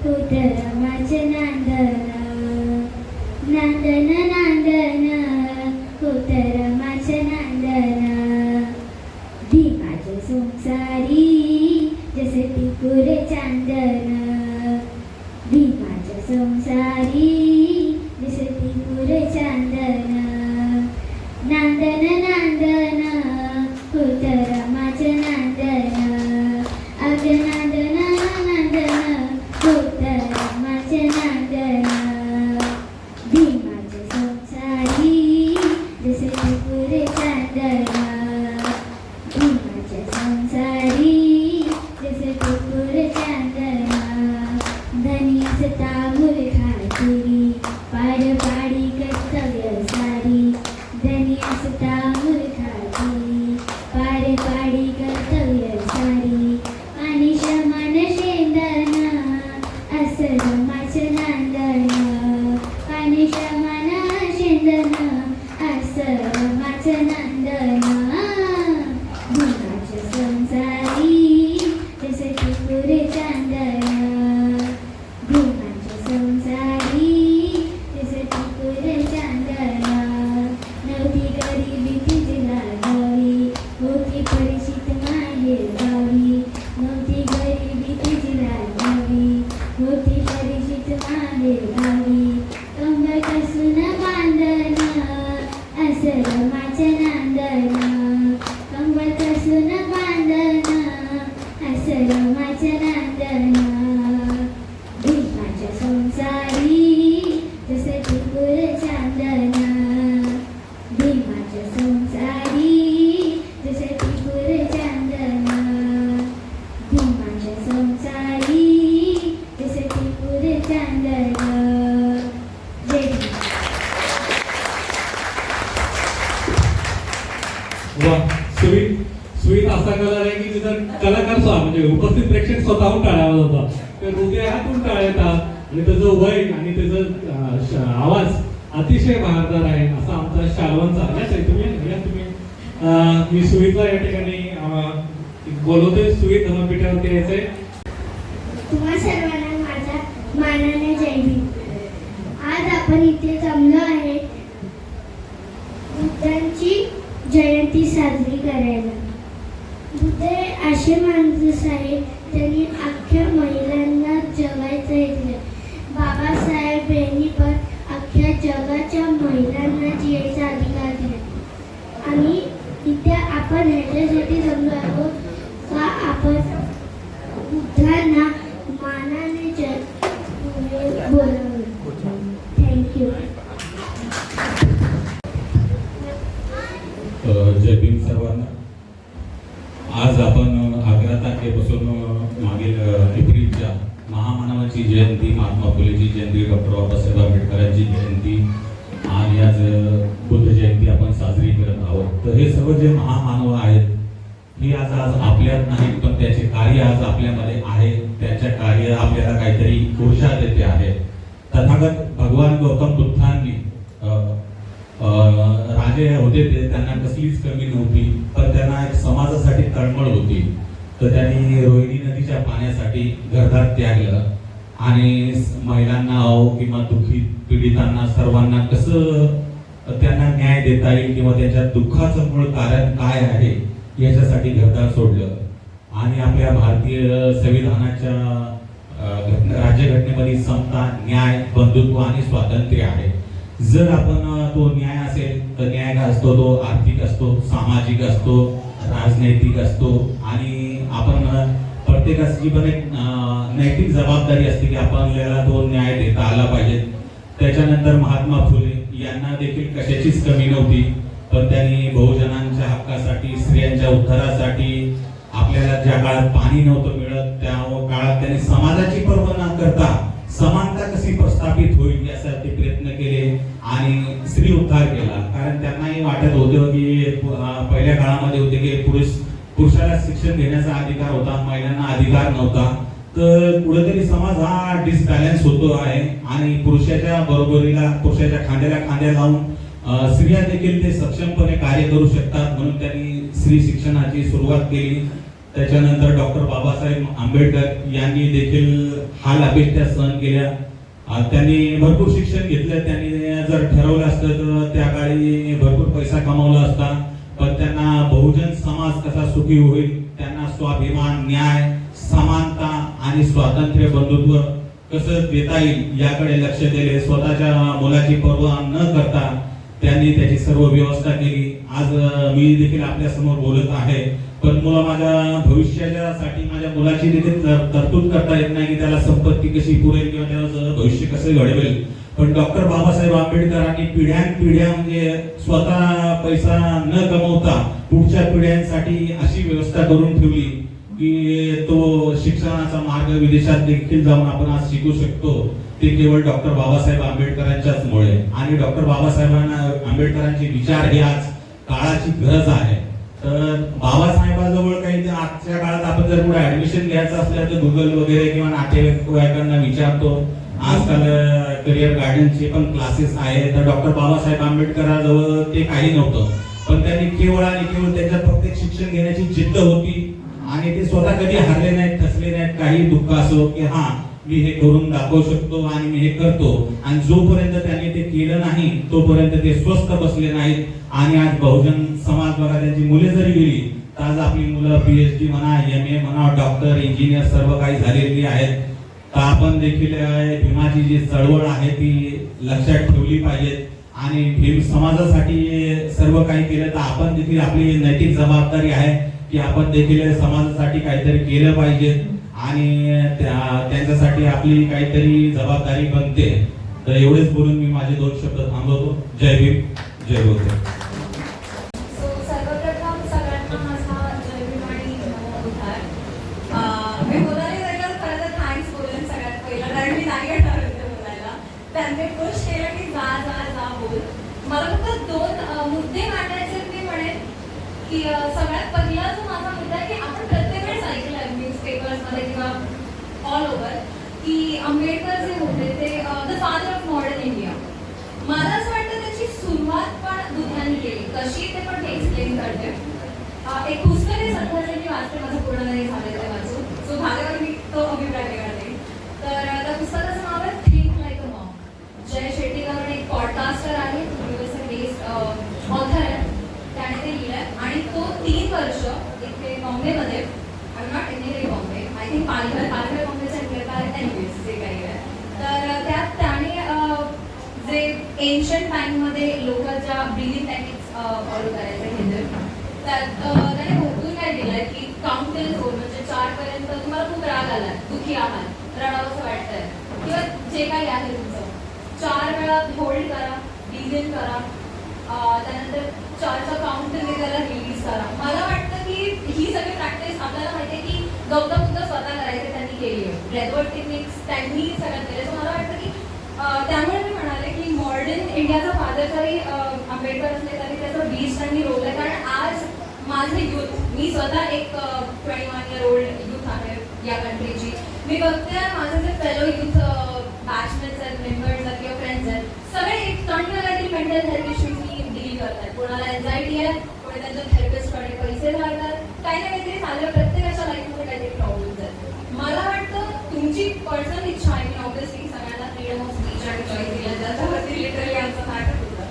S6: होत रमाचे नांदन, नांदन नांदन होत रमाचे नांदन. भीमाचे संसारी जसे टिकुरे चांदन, भीमाचे संसारी जसे टिकुरे चांदन. नांदन नांदन होत रमाचे नांदन, अग नांदन नांदन होत रमाचे नांदन. भीमाचे संसारी जसे टिकुरे चांदन, भीमाचे संसारी जसे टिकुरे चांदन. धनी असता मूर्खाची पार पाडी कर्तव्य सारी, धनी असता मूर्खाची पार पाडी कर्तव्य सारी. आणि शमन शेंदन असं रमाचं नांदन, आणि शमन शेंदन असं रमाचं नांदन. भीमाच्या संसारी जसे टिकुरे चांदन, भीमाच्या संसारी जसे
S7: निर्धावी कंबर कसून बांधन आश्रमाचे नांदन कंबर कसून बांधन आश्रमाचे नांदन भीमाच्या संसारी जसे टिपूर चांदन भीमाच्या संसारी जसे टिपूर चांदन भीमाच्या संसारी जसे टिपूर चांदन जय भीम.
S2: वा, स्वीट असा कलर आहे की तिथं कलाकार म्हणजे उपस्थित प्रेक्षक स्वतःहून टाळावा होता. ते हृदयातून टाळ्या येतात आणि त्याचं वय आणि त्याचं आवाज अतिशय बहारदार आहे असा आमचा शालवांचा. या तुम्ही मी सुईतला या ठिकाणी बोलवतोय. सुईत धर्मपीठावरती यायचंय.
S7: तुम्हा सर्वांना माझ्या मानाने जय भीम. आज आपण इथे जमलो आहे बुद्धांची जयंती साजरी करायला. बुद्ध हे असे माणूस आहेत त्यांनी अख्ख्या महिलांना जगायचं ऐकलं. बाबासाहेब यांनी पण अख्ख्या जगाच्या महिलांना जियायचा अधिकार दिला. आणि इथे आपण ह्याच्यासाठी जमलो आहोत का आपण बुद्धांना मानाने बोलावं. थँक्यू.
S11: जय भीम सर्वांना. आज आपण 11 तारखेपासून मागील एप्रिलच्या महामानवाची जयंती, महात्मा फुलेची जयंती, डॉक्टर बाबासाहेब आंबेडकरांची जयंती आणि आज बुद्ध जयंती आपण साजरी करत आहोत. तर हे सर्व जे महामानव आहेत हे आज आपल्यात नाहीत पण त्याचे कार्य आज आपल्यामध्ये आहे. त्याच्या कार्य आपल्याला काहीतरी ऊर्जा देते आहे. तथागत भगवान गौतम बुद्धांनी राजे होते ते त्यांना कसलीच कमी नव्हती पण त्यांना एक समाजासाठी तळमळ होती. तर त्यांनी रोहिणी नदीच्या पाण्यासाठी घरदार त्यागलं आणि महिलांना किंवा दुःखित पीडितांना सर्वांना कसं त्यांना न्याय देता येईल किंवा त्यांच्या दुःखाचं मूळ कारण काय आहे याच्यासाठी घरदार सोडलं. आणि आपल्या भारतीय संविधानाच्या राज्यघटनेमध्ये समता, न्याय, बंधुत्व आणि स्वातंत्र्य आहे. जर आपण तो न्याय असेल तर न्याय काय असतो, तो आर्थिक असतो, सामाजिक असतो, राजनैतिक असतो आणि आपण प्रत्येकाची पण एक नैतिक जबाबदारी असते की आपल्याला तो न्याय देता आला पाहिजे. त्याच्यानंतर महात्मा फुले यांना देखील कशाचीच कमी नव्हती पण त्यांनी बहुजनांच्या हक्कासाठी, स्त्रियांच्या उद्धारासाठी, आपल्याला ज्या काळात पाणी नव्हतं मिळत त्या काळात त्यांनी समाजाची पर्वा न करता समानता कशी प्रस्थापित होईल यासाठी प्रयत्न केले आणि स्त्री उद्धार केला. कारण त्यांनाही वाटत होतं की पहिल्या काळामध्ये होते की पुरुषाला शिक्षण घेण्याचा अधिकार होता, महिलांना अधिकार नव्हता. तर कुठेतरी समाज हा डिसबॅलन्स होतो आहे आणि पुरुषाच्या बरोबरीला, पुरुषाच्या खांद्याला खांद्या लावून स्त्रिया देखील ते सक्षमपणे कार्य करू शकतात म्हणून त्यांनी स्त्री शिक्षणाची सुरुवात केली. त्याच्यानंतर डॉक्टर बाबासाहेब आंबेडकर यांनी देखील हाल अपेक्षा सहन केल्या. त्यांनी भरपूर शिक्षण घेतलं. त्यांनी जर ठरवलं असतं तर त्या काळी भरपूर पैसा कमावला असता पण त्यांना बहुजन समाज कसा सुखी होईल, त्यांना स्वाभिमान, न्याय, समानता आणि स्वातंत्र्य, बंधुत्व कसं देता येईल याकडे लक्ष दिले. स्वतःच्या मुलाची पर्वा न करता त्यांनी त्याची सर्व व्यवस्था केली. आज मी देखील आपल्या समोर बोलत आहे पण मला माझ्या भविष्यासाठी माझ्या मुलाची देखील तरतूद करता येत नाही की त्याला संपत्ती कशी पुरेल किंवा त्याचं भविष्य कसं घडवेल. पण डॉक्टर बाबासाहेब आंबेडकरांनी पिढ्यानपिढ्या म्हणजे स्वतः पैसा न कमवता पुढच्या पिढ्यांसाठी अशी व्यवस्था करून ठेवली की तो शिक्षणाचा मार्ग विदेशात देखील जाऊन आपण आज शिकू शकतो. ते केवळ डॉक्टर बाबासाहेब आंबेडकरांच्याच मुळे. आणि डॉक्टर बाबासाहेबांना आंबेडकरांचे विचार हे आज काळाची गरज आहे. तर बाबासाहेबांजवळ काही आजच्या काळात आपण जर पुढे ऍडमिशन घ्यायचं असलं तर गुगल वगैरे किंवा नातेवाईकांना विचारतो. आजकाल करिअर गार्डनचे पण क्लासेस आहेत. तर डॉक्टर बाबासाहेब आंबेडकरांजवळ ते काही नव्हतं पण त्यांनी केवळ आणि केवळ त्याच्यात फक्त शिक्षण घेण्याची जिद्द होती आणि ते स्वतः कधी हारले नाहीत, खचले नाहीत. काही दुःख असो की हा मी हे करून दाखवू शकतो आणि मी हे करतो. आणि जोपर्यंत त्यांनी ते केलं नाही तोपर्यंत ते स्वस्थ बसले नाहीत. आणि आज बहुजन समाज बघा त्यांची मुले जरी गेली तर आज आपली मुलं PhD म्हणा, MA म्हणा, डॉक्टर, इंजिनियर सर्व काही झालेली आहेत. तर आपण देखील भीमाची जी चळवळ आहे ती लक्षात ठेवली पाहिजे आणि भीम समाजासाठी सर्व काही केलं तर आपण देखील आपली नैतिक जबाबदारी आहे की आपण देखील समाजासाठी काहीतरी केलं पाहिजे आणि त्यांच्यासाठी आपली काहीतरी जबाबदारी बनते. तर एवढेच बोलून मी माझे 2 शब्द थांबवतो. जय भीम, जय बुद्ध.
S6: सो सर्वप्रथम सगळ्यांना माझा जय भीम आणि नमो बुद्धाय. मी बोलायला जायला खरं तर थँक्स बोलेन सगळ्यात पहिलं, कारण मी नाही येणार होते बोलायला. त्यांनी पुश केलं की जा जा जा बोल. मला फक्त 2 मुद्दे मांडायचे. मी म्हणेन की सगळ्यात पहिला जो माझा मुद्दा आहे की आपण प्रत्येक वेळेस ऐकलंय न्यूजपेपर्समध्ये किंवा ऑल ओव्हर की आंबेडकर जे होते ते the father of modern India. मला असं वाटतं त्याची सुरुवात पण बुद्धांनी केली. कशी ते पण एक्सप्लेन करते. एक पुस्तक आहे सध्या मी वाचते, माझं पूर्ण नाही झालं ते वाचून, सो झाल्यावर मी तो अभिप्राय काढते. तर त्या पुस्तकाचं नाव आहे थिंक लाईक अ मॉम. जय शेट्टी म्हणून एक पॉडकास्टर आहे, युएसए बेस्ड ऑथर आहे, त्याने ते लिहिलंय आणि तो 3 वर्ष इथे बॉम्बेमध्ये, I am not in Bombay, I think Palghar बॉम्बेच्या एनबीएस जे काही आहे, तर त्यात त्याने जे एन्शंट टाइममध्ये लोक ज्या ब्रीदिंग टेक्निक्स फॉलो करायचे हिंदू, त्यात त्याने भरपूर काय दिलंय की काउंट टिल 4 म्हणजे 4 पर्यंत तुम्हाला खूप राग आलाय, दुःखी आहात, रडावंसं वाटतंय किंवा जे काही आहे तुमचं, 4 वेळा होल्ड करा, ब्रीद इन करा, त्यानंतर 4चा काउंट तुम्ही त्याला रिलीज करा. मला वाटतं की ही सगळी प्रॅक्टिस आपल्याला माहिती आहे की गौतम बुद्ध स्वतः करायचे, त्यांनी केली आहे. ब्रेथवर्क टेक्निक्स त्यांनी सगळ्यात केले. सो मला वाटतं की त्यामुळे मी म्हणाले की मॉडर्न इंडियाचा फादर जरी आंबेडकर असले तरी त्याचा बीज त्यांनी रोल आहे. कारण आज माझे यूथ, मी स्वतः एक 21 year old यूथ आहे या कंट्रीची, मी बघते माझे जे फेलो यूथ बॅचमेट्स आहेत, मेंबर्स आहेत किंवा फ्रेंड्स आहेत, सगळे एक तण काहीतरी मेंटल हेल्थ इश्यूजनी डील करतात. कोणाला एन्झायटी आहे, कोणी त्यांच्या थेरपिस्टकडे पैसे घालतात, काही ना काहीतरी चाललं, प्रत्येकाच्या लाईफमध्ये काहीतरी प्रॉब्लेम्स आहेत. मला वाटतं तुमची पर्सनल इच्छा आहे, मी ऑब्व्हियसली सगळ्यांना फ्रीडम ऑफ स्पीच आणि चॉईस दिला, ज्याच्यावरती लिटरली आमचं नाटक होतं.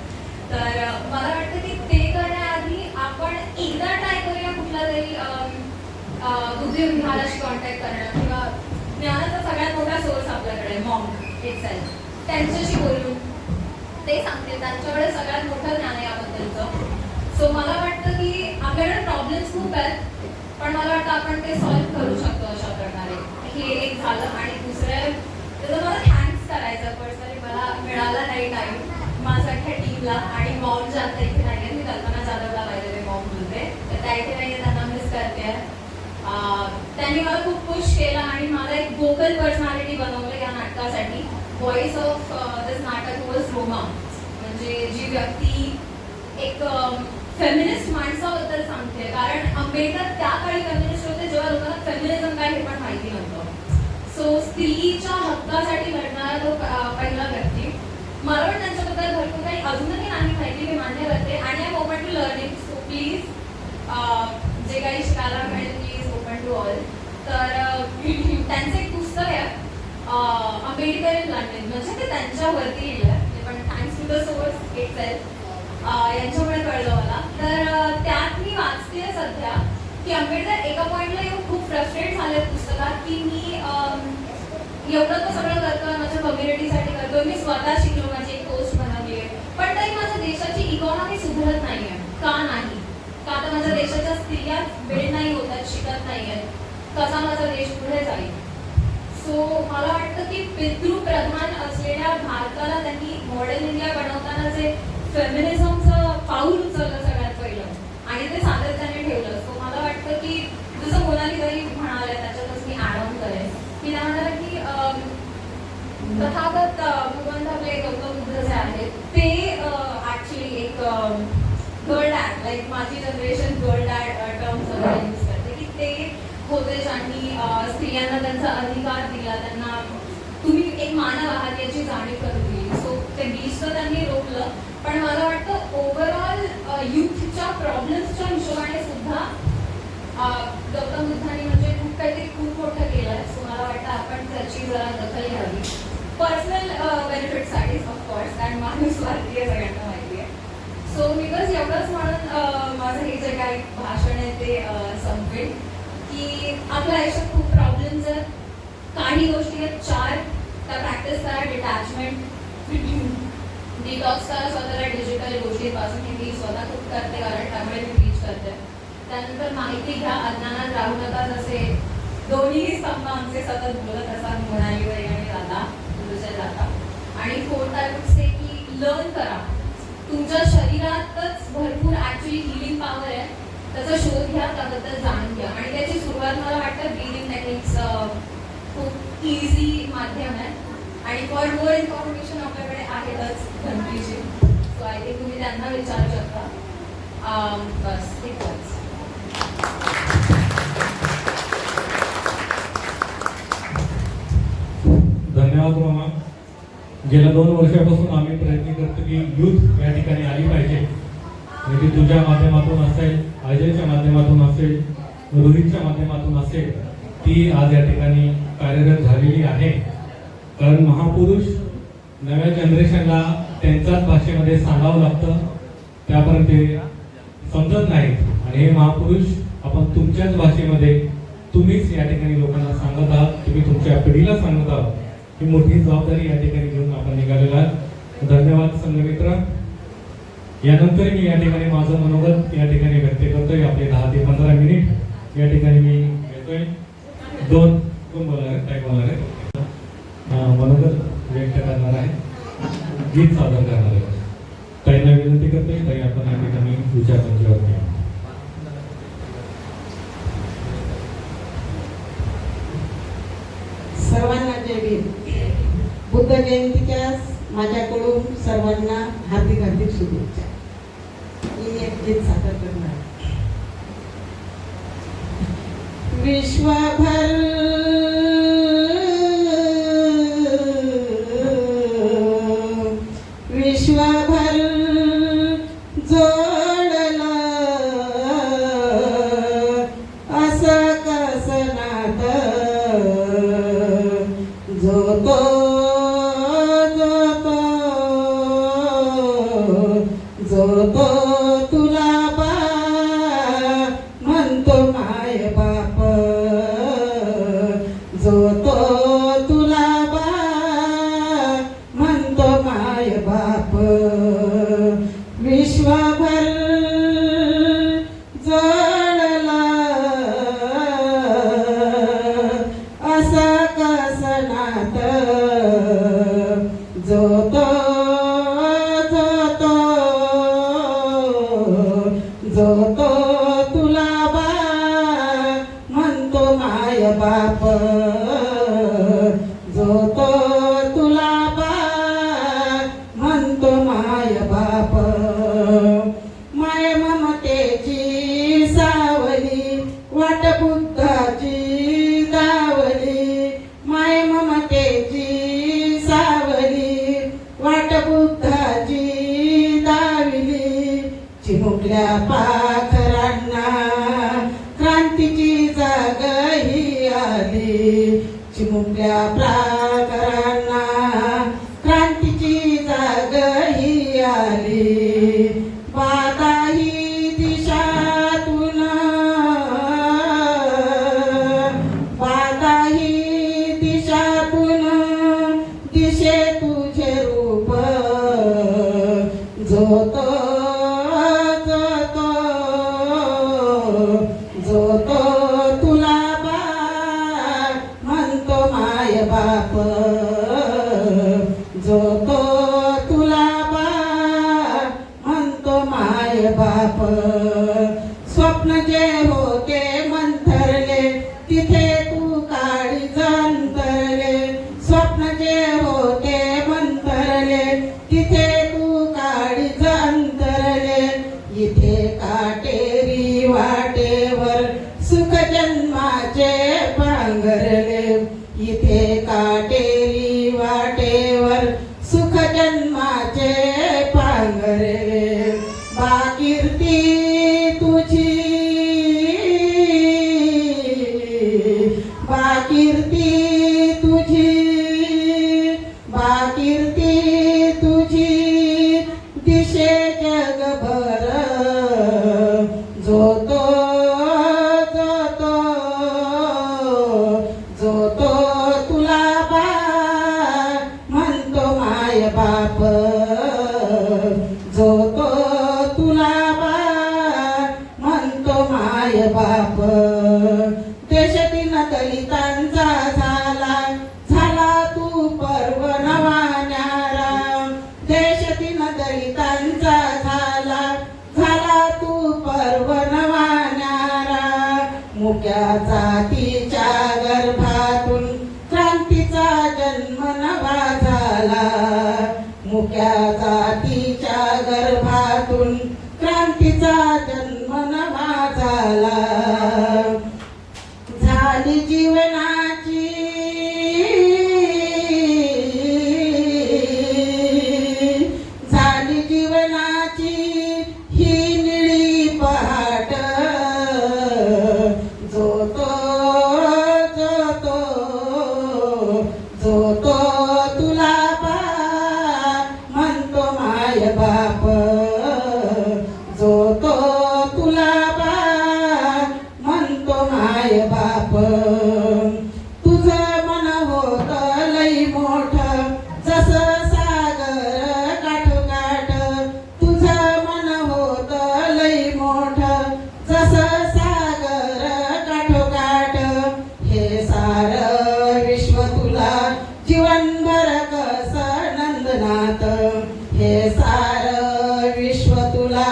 S6: तर मला वाटतं की ते करण्याआधी आपण एकदा ट्राय करूया कुठला तरी बुद्धिविहाराशी कॉन्टॅक्ट करणं किंवा ज्ञानाचा सगळ्यात मोठा सोर्स आपल्याकडे मॉन्क इटसेल्फ, त्यांच्याशी बोलून ते सांगते, त्यांच्याकडे सगळ्यात मोठं ज्ञान आहे याबद्दलचं. सो मला वाटतं की आपल्याकडे प्रॉब्लेम्स खूप आहेत, पण मला वाटतं आपण ते सॉल्व्ह करू शकतो अशा प्रकारे. हे एक झालं. आणि दुसरं त्याचं मला थँक्स करायचं पर्सनली, मला मिळाला नाही टाईम माझ्यासारख्या टीमला आणि मॉम ज्या आता इथे नाही आहे, मी कल्पना जाधवला पाहिजे मॉम बोलते, तर त्या इथे नाही, त्यांना मिस करते. त्यांनी मला खूप पुश केला आणि मला एक वोकल पर्सनॅलिटी बनवलं या नाटकासाठी. व्हॉइस ऑफ दिस नाटक वॉज रोमा, म्हणजे जी व्यक्ती एक फेमिनिस्ट माणसाबद्दल सांगते. कारण आंबेडकर त्या काळी फेमिनिस्ट होते जेव्हा लोकांना फेमिनिझम काय हे पण माहिती नव्हतं. सो स्त्रीच्या हक्कासाठी लढणारा तो पहिला व्यक्ती. मला पण त्यांच्याबद्दल भरपूर काही अजूनही नाही माहिती, मी मान्य करते आणि I am open to learning. So please जे काही शिकायला मिळेल प्लीज ओपन टू ऑल. तर त्यांचं एक पुस्तक आहे आंबेडकर इन लंडन, म्हणजे ते त्यांच्यावरती लिहिलं आहे, पण thanks to the source itself यांच्यामुळे कळलं मला. तर त्यात मी वाचते सध्या की आंबेडकर एका पॉईंटला येऊन खूप फ्रस्ट्रेट झाले पुस्तकात की मी एवढं तर सगळं करतोय, माझ्या कम्युनिटीसाठी करतोय, मी स्वतः शिकलो, माझी एक पोस्ट बनवली आहे, पण तरी माझ्या देशाची इकॉनॉमी सुधारत नाही आहे. का नाही? का तर माझ्या देशाच्या स्त्रिया बिल्ड नाही होत आहेत, शिकत नाही आहेत, कसा माझा देश पुढे जाईल. सो मला वाटतं की पितृप्रधान असलेल्या भारताला त्यांनी मॉडर्न इंडिया बनवताना जे फेमिनिझमचं पाऊल उचललं सगळ्यात पहिलं आणि ते सातत्याने ठेवलं. सो मला वाटतं की जसं मोनाली ताई म्हणाले, त्याच्यातच मी ॲड ऑन करेन की त्या म्हणाला की तथागत भगवंत आपले गौतम बुद्ध जे आहेत ते ॲक्च्युली एक गर्ल डॅड, लाईक माझी जनरेशन गर्ल डॅड टर्म्स वगैरे यूज करते, की ते होते ज्यांनी स्त्रियांना त्यांचा अधिकार दिला, त्यांना तुम्ही एक मानव आहात याची जाणीव करून दिली. सो ते बीच तर त्यांनी रोखलं, पण मला वाटतं ओव्हरऑल युथच्या प्रॉब्लेम्सच्या हिशोबाने सुद्धा गौतम बुद्धांनी म्हणजे खूप काहीतरी खूप मोठं केलं आहे. सो मला वाटतं आपण त्याची जरा दखल घ्यावी पर्सनल बेनिफिटसाठी ऑफकोर्स, कारण माणूस भारतीय सगळ्यांना माहिती आहे. सो बिकॉज एवढंच म्हणून माझं हे जे काही भाषण आहे ते संपेल की आपल्या आयुष्यात खूप प्रॉब्लेम्स आहेत, काही गोष्टी आहेत 4 त्या प्रॅक्टिस करा. डिटॅचमेंट, डिटॉक्स करा स्वतःला डिजिटल गोष्टींपासून. हे मी स्वतः खूप करते कारण त्यामुळे मी टीच करते. त्यानंतर माहिती घ्या, अज्ञानात राहू नका. जसे दोन्ही स्तंभ आमचे सतत बोलत असतात, मोनाली वगैरे आणि दादा दुसऱ्या दादा. आणि 4th आय वुड से की लर्न करा. तुमच्या शरीरातच भरपूर ॲक्च्युली हिलिंग पॉवर आहे, त्याचा शोध घ्या, त्याबद्दल जाणून घ्या. आणि त्याची सुरुवात मला वाटतं ब्रीदिंग टेक्निक्स खूप इझी माध्यम आहे. आणि फॉर मोर इन्फॉर्मेशन आपल्याकडे आहेतच घंटीची, सो आय थिंक तुम्ही त्यांना विचारू शकता. बस इतकंच.
S2: धन्यवाद मामा. गेल्या 2 वर्षापासून आम्ही प्रयत्न करतो की यूथ या ठिकाणी आली पाहिजे. म्हणजे तुझ्या माध्यमातून असेल, अजयच्या माध्यमातून असेल, रोहितच्या माध्यमातून असेल, ती आज या ठिकाणी कार्यरत झालेली आहे. कारण महापुरुष नव्या जनरेशनला त्यांच्याच भाषेमध्ये सांगावं लागतं, त्यापर्यंत ते समजत नाहीत. आणि हे महापुरुष आपण तुमच्याच भाषेमध्ये तुम्हीच या ठिकाणी लोकांना सांगत आहात, तुम्ही तुमच्या पिढीला सांगत आहात. ही मोठी जबाबदारी या ठिकाणी घेऊन आपण निघालेला आहात. धन्यवाद संघमित्र. यानंतर मी या ठिकाणी माझं मनोगत या ठिकाणी व्यक्त करतोय. आपले 10 ते 15 मिनिट या ठिकाणी मी घेतोय. दोन बोलणार आहेत, काय बोलणार आहे, मनोगत व्यक्त करणार आहे, गीत सादर करणार आहे. ताईंना विनंती करतोय, ताई आपण या ठिकाणी विचारमंचावरती.
S10: सर्वांना जय भीम. बुद्ध जयंतीच्या माझ्याकडून सर्वांना हार्दिक हार्दिक शुभेच्छा. मी एक गीत सादर करणार. विश्वभर विश्वभर जोडला असं कसं नातं, जो तो तुला बा म्हणतो माय बाप, जो तो तुला बा म्हणतो माय बाप. विश्वभर जळला असं कसं नातं, जो तो तुला बा म्हणतो माय बाप, जो तो तुला बा म्हणतो माय बाप. माय ममतेची सावली वाट बुद्धाची दावली, माय ममतेची सावली वाट बुद्धाची दावली. चिमुकल्या पाखरांना क्रांतीची जाग ही आली, चिमुकल्या पाखरांना क्रांतीची जाग ही आली. बादाही दिशातून बादाही दिशातून दिशे तुझे रूप, जो तो तुला बा म्हणतो माय बाप, जो तो तुला बा म्हणतो माय बाप. स्वप्न जे होते मंथरले तिथे तू काळी अंतरले, स्वप्न जे होते मंथरले तिथे तू काळी अंतरले. इथे काटेरी वाटेवर सुख जन्माचे पांघरले, इथे काटेरी वाटेवर सुख जन्माचे पांघरले. बाकीर्ती तुझी बाकीर्ती तुझी बाकीर्ती तुझी दिशे जगभर, जो तो बाप जो तो तुला बा म्हणतो माय बाप देशातील दलितांचा झाला तू पर्व नवा न्यारा देशातील दलितांचा झाला तू पर्व नवा न्यारा मुक्या जातीच्या गर्भातून क्रांतीचा जन्म नवा झाला मुक्या जातीच्या गर्भातून क्रांतीचा जन्म नवा झाला झाली जीवनाची ही निळी पहाट जो तो तुला बा म्हणतो माय बाप जो तो तुला बा म्हणतो माय बाप तुझं मन होत लई मोठ जसं सागर काठ तुझं मन होत लई मोठ जसं सागर काठ हे सार विश्व तुला जीवनभर कसं नंदनाथ हे सार विश्व तुला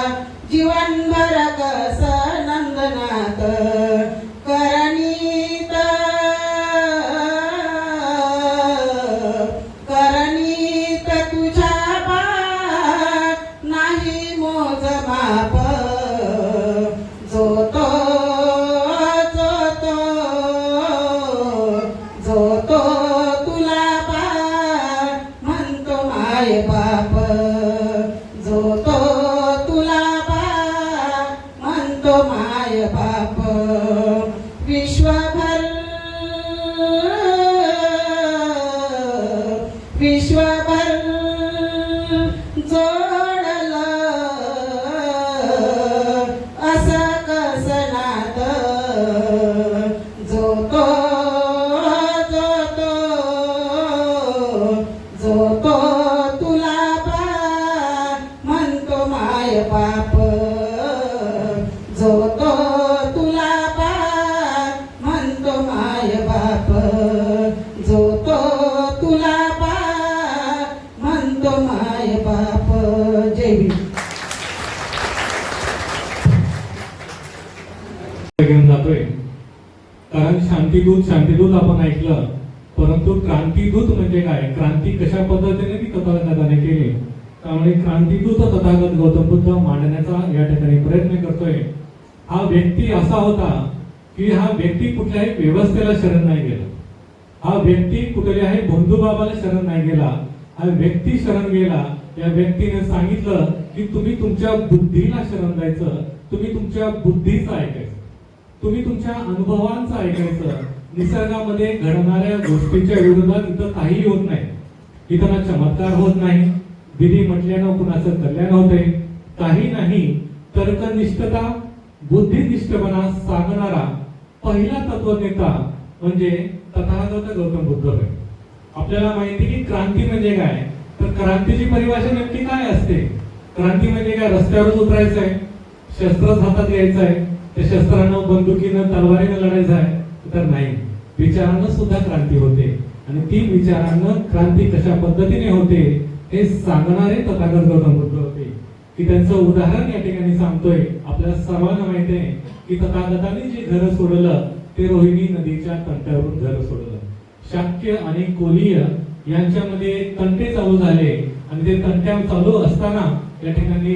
S10: जीवनभर कसं नंदनाथ करणीत तुझ्या बा नाही मोजमाप जो तो तुला बा म्हणतो माय बाप जो तो तुला बा म्हणतो माय बाप विश्वभर जोडलं असं कसं नात जो तो तुला बा म्हणतो माय बाप जो तो तुला बा म्हणतो माय बाप जो तो तुला बा म्हणतो माय बाप जय भीम
S2: घेऊन जातोय कारण शांतीदूत आपण ऐकलं परंतु क्रांतीदूत म्हणजे काय क्रांती कशा पद्धतीने ती तथागताने केली त्यामुळे क्रांतीदूत तथागत गौतम बुद्ध मांडण्याचा या ठिकाणी प्रयत्न करतोय हा व्यक्ती असा होता की हा व्यक्ती कुठल्याही व्यवस्थेला शरण नाही गेला हा व्यक्ती कुठल्याही बंधुबाबाला शरण नाही गेला हा व्यक्ती शरण गेला या व्यक्तीने सांगितलं की तुम्ही तुमच्या बुद्धीला शरण द्यायचं तुम्ही तुमच्या बुद्धीचं ऐकायचं तुम्ही तुमच्या अनुभवांचं ऐकायचं निसर्गामध्ये घडणाऱ्या गोष्टींच्या विरोधात इथं काही होत नाही इथं ना चमत्कार होत नाही विधी म्हटल्यानं कुणाचं कल्याण होते काही नाही तर्कनिष्ठता बुद्धिनिष्ठपणा सांगणारा पहिला तत्वनेता म्हणजे तथागत गौतम बुद्ध होय आपल्याला माहिती की क्रांती म्हणजे काय तर क्रांतीची परिभाषा नक्की काय असते क्रांती म्हणजे काय रस्त्यावर उतरायचं आहे शस्त्र हातात घ्यायचं आहे त्या शस्त्रानं बंदुकीनं तलवारीनं लढायचं आहे तर नाही विचारानं सुद्धा क्रांती होते आणि ती विचारानं क्रांती कशा पद्धतीने होते हे सांगणारे तथागत गौतम बुद्ध होते की त्यांचं उदाहरण या ठिकाणी सांगतोय आपल्या सर्वांना माहिती आहे की तथागतांनी जे घर सोडलं ते रोहिणी नदीच्या तंट्यावरून घर सोडलं शाक्य आणि कोलीय यांच्यामध्ये तंटे चालू झाले आणि ते तंट्या चालू असताना या ठिकाणी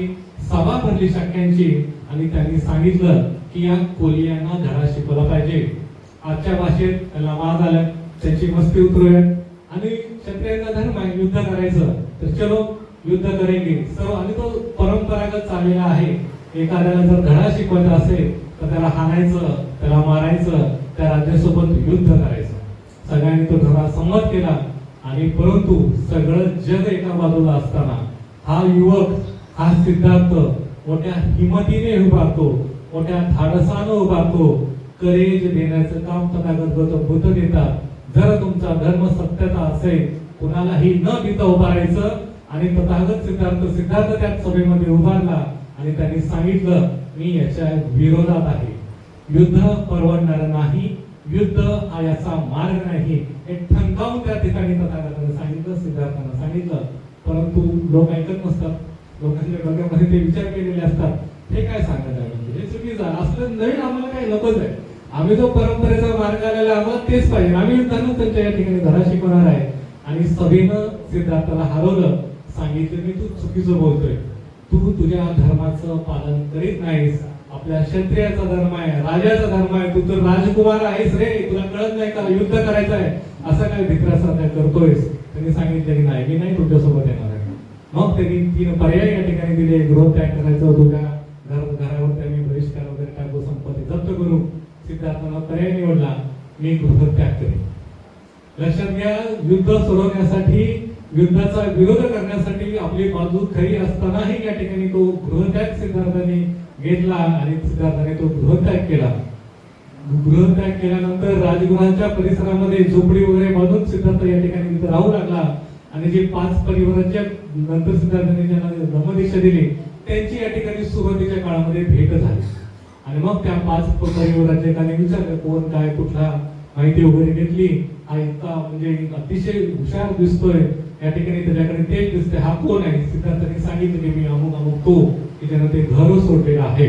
S2: सभा भरली शाक्यांची आणि त्यांनी सांगितलं की या कोलियांना धडा शिकवला पाहिजे आजच्या भाषेत त्याला वाद आला त्याची मस्ती उतरूयात आणि क्षत्रियांचा धर्म आहे युद्ध करायचं तर चलो युद्ध करेंगे सर्व आणि तो परंपरागत चाललेला आहे एखाद्याला जर धडा शिकवायचा असेल तर त्याला हाणायचं त्याला मारायचं त्या राज्यासोबत युद्ध करायचं सगळ्यांनी तो धडा संमत केला आणि परंतु सगळं जग एका बाजूला असताना हा युवक हा सिद्धार्थ मोठ्या हिमतीने उभारतो मोठ्या धाडसानं उभारतो करेज देण्याचं काम तथागत गौतम बुद्ध देतात जर तुमचा धर्म सत्यता असेल कुणालाही न भीता उभारायचं आणि तथागत सिद्धार्थ त्या सभेमध्ये उभारला आणि त्यांनी सांगितलं, मी याच्या विरोधात आहे, युद्ध परवडणार नाही, युद्ध हा याचा मार्ग नाही, हे ठणकावून त्या ठिकाणी तथागताने सांगितलं, सिद्धार्थानं सांगितलं. परंतु लोक ऐकत नसतात, लोकांच्या डोक्यामध्ये ते विचार केलेले असतात, हे काय सांगत आहे म्हणजे हे चुकीचं आहे, असलं नवीन आम्हाला काही नकोच आहे, आम्ही जो परंपरेचा मार्ग आलेला आम्हाला तेच पाहिजे, आम्ही युद्धानं त्यांच्या या ठिकाणी धडा शिकवणार आहे. आणि सभेनं सिद्धार्थाला हरवलं, सांगितलं, मी तू चुकीचं बोलतोय, तू तुझ्या धर्माचं पालन करीत नाहीस, आपल्या क्षत्रियाचा धर्म आहे, राजाचा धर्म आहे, तू तर राजकुमार आहेस रे, तुला कळत नाही का युद्ध करायचं आहे, असं काय भित्रासारखं करतोयस. त्यांनी सांगितलं की नाही, मी नाही तुझ्यासोबत येणार आहे. मग त्यांनी 3 पर्याय या ठिकाणी दिले, गृहत्याग करायचं, तुझ्या घरावर त्यांनी बहिष्कार वगैरे टाकू, संपत्ती जप्त करू. सिद्धार्थानं पर्याय निवडला, मी गृहत्याग करेन. लक्षात घ्या, युद्ध सोडवण्यासाठी, युद्धाचा विरोध करण्यासाठी आपली बाजू खरी असतानाही या ठिकाणी तो गृहत्याग सिद्धार्थाने घेतला आणि सिद्धार्थाने तो गृहत्याग केला. गृहत्याग केल्यानंतर राजगृहाच्या परिसरामध्ये झोपडी वगैरे बांधून सिद्धार्थ या ठिकाणी तिथे राहू लागला. आणि जे 5 परिवाराच्या नंतर सिद्धार्थाने ज्यांना धम्मदीक्षा दिली त्यांची या ठिकाणी सुरुवातीच्या काळामध्ये भेट झाली. आणि मग त्या 5 परिवाराच्या एकाने विचारलं, कोण काय कुठला माहिती वगैरे घेतली, हा इतका म्हणजे अतिशय हुशार दिसतोय, या ठिकाणी त्याच्याकडे तेच दिसते, हा कोण आहे. सिद्धार्थाने सांगितलं की मी अमुक अमुक तो, की त्यानं ते घर सोडलेलं आहे.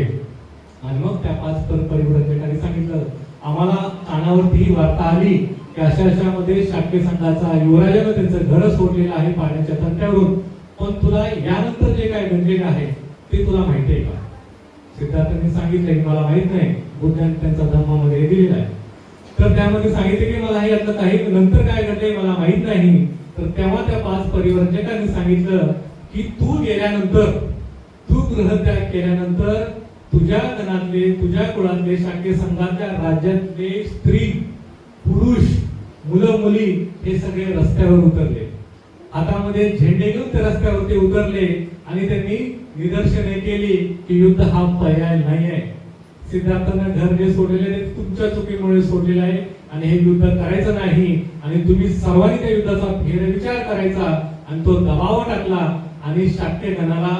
S2: आणि मग त्या 5 परिवाराच्या एकाने सांगितलं, आम्हाला कानावरती ही वार्ता आली की अशामध्ये शाक्य संघाचा युवराजानं त्यांचं घर सोडलेलं आहे पाण्याच्या तंट्यावरून, पण तुला यानंतर जे काय घडलेलं आहे ते तुला माहिती आहे का. सिद्धार्थांनी सांगितलं की मला माहित नाही, बुद्धांनी त्यांचा धर्मामध्ये दिलेला आहे. तर त्यामध्ये सांगितले की मला यातलं काही नंतर काय घडले मला माहित नाही. तर तेव्हा त्या 5 परिवारजकांनी सांगितलं की तू गेल्यानंतर, तू गृहत्याग केल्यानंतर तुझ्या गणातले, तुझ्या कुळातले, शाक्य संघाच्या राज्यातले स्त्री पुरुष, मुलं मुली हे सगळे रस्त्यावर उतरले, हातामध्ये झेंडे घेऊन ते रस्त्यावरती उतरले आणि त्यांनी निदर्शने केली की युद्ध हा पर्याय नाही आहे. सिद्धार्थांना घर जे सोडलेले ते तुमच्या चुकीमुळे सोडलेलं आहे आणि हे युद्ध करायचं नाही आणि तुम्ही सर्वांनी त्या युद्धाचा फेरविचार करायचा. आणि तो दबाव टाकला आणि शाक्य गणाला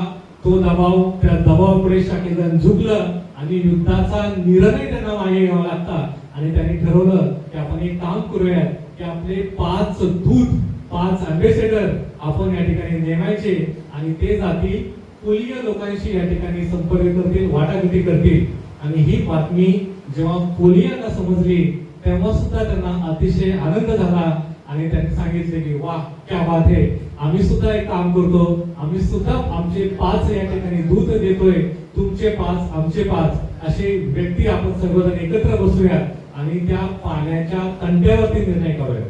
S2: तो दबाव, त्या दबावापुढे शाक्य गण झुकलं आणि युद्धाचा निर्णय त्यांना मागे घ्यावा लागता. आणि त्यांनी ठरवलं की आपण एक काम करूयात की आपले 5 दूत, 5 अँबेसेडर आपण या ठिकाणी नेमायचे आणि ते जातील कुलीय लोकांशी या ठिकाणी संपर्क करतील, वाटाघाटी करतील. आणि ही बातमी जेव्हा कोलियांना समजली तेव्हा सुद्धा त्यांना अतिशय आनंद झाला आणि त्यांनी सांगितले की वाह क्या बात है, आम्ही सुद्धा एक काम करतो, आम्ही सुद्धा आमचे 5 या ठिकाणी दूत देतोय, तुमचे 5 आमचे 5 असे व्यक्ती आपण सर्वजण एकत्र बसूया आणि त्या पाण्याच्या तंट्यावरती निर्णय करूया.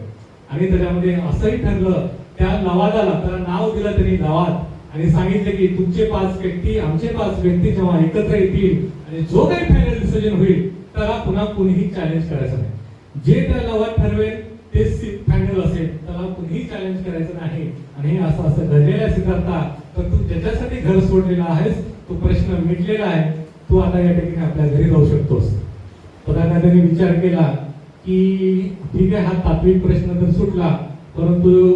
S2: आणि त्याच्यामध्ये असंही ठरलं, त्या लवादाला त्याला नाव दिलं त्यांनी लवाद आणि सांगितले की तुमचे 5 व्यक्ती आमचे 5 व्यक्ती जेव्हा एकत्र येतील आणि जो काही फायनल डिसिजन होईल त्याला पुन्हा कुणीही चॅलेंज करायचं नाही. जे त्या लवाद ठरवेल तेच फायनल असेल, त्याला कुणीही चॅलेंज करायचं नाही. आणि हे असं घडलेलं सिद्धार्था, तर तू ज्याच्यासाठी घर सोडलेला आहेस तो प्रश्न मिटलेला आहे, तू आता या ठिकाणी आपल्या घरी जाऊ शकतोस. पदाधिकाऱ्यांनी विचार केला की ठीक आहे, हा तात्विक प्रश्न तर सुटला, परंतु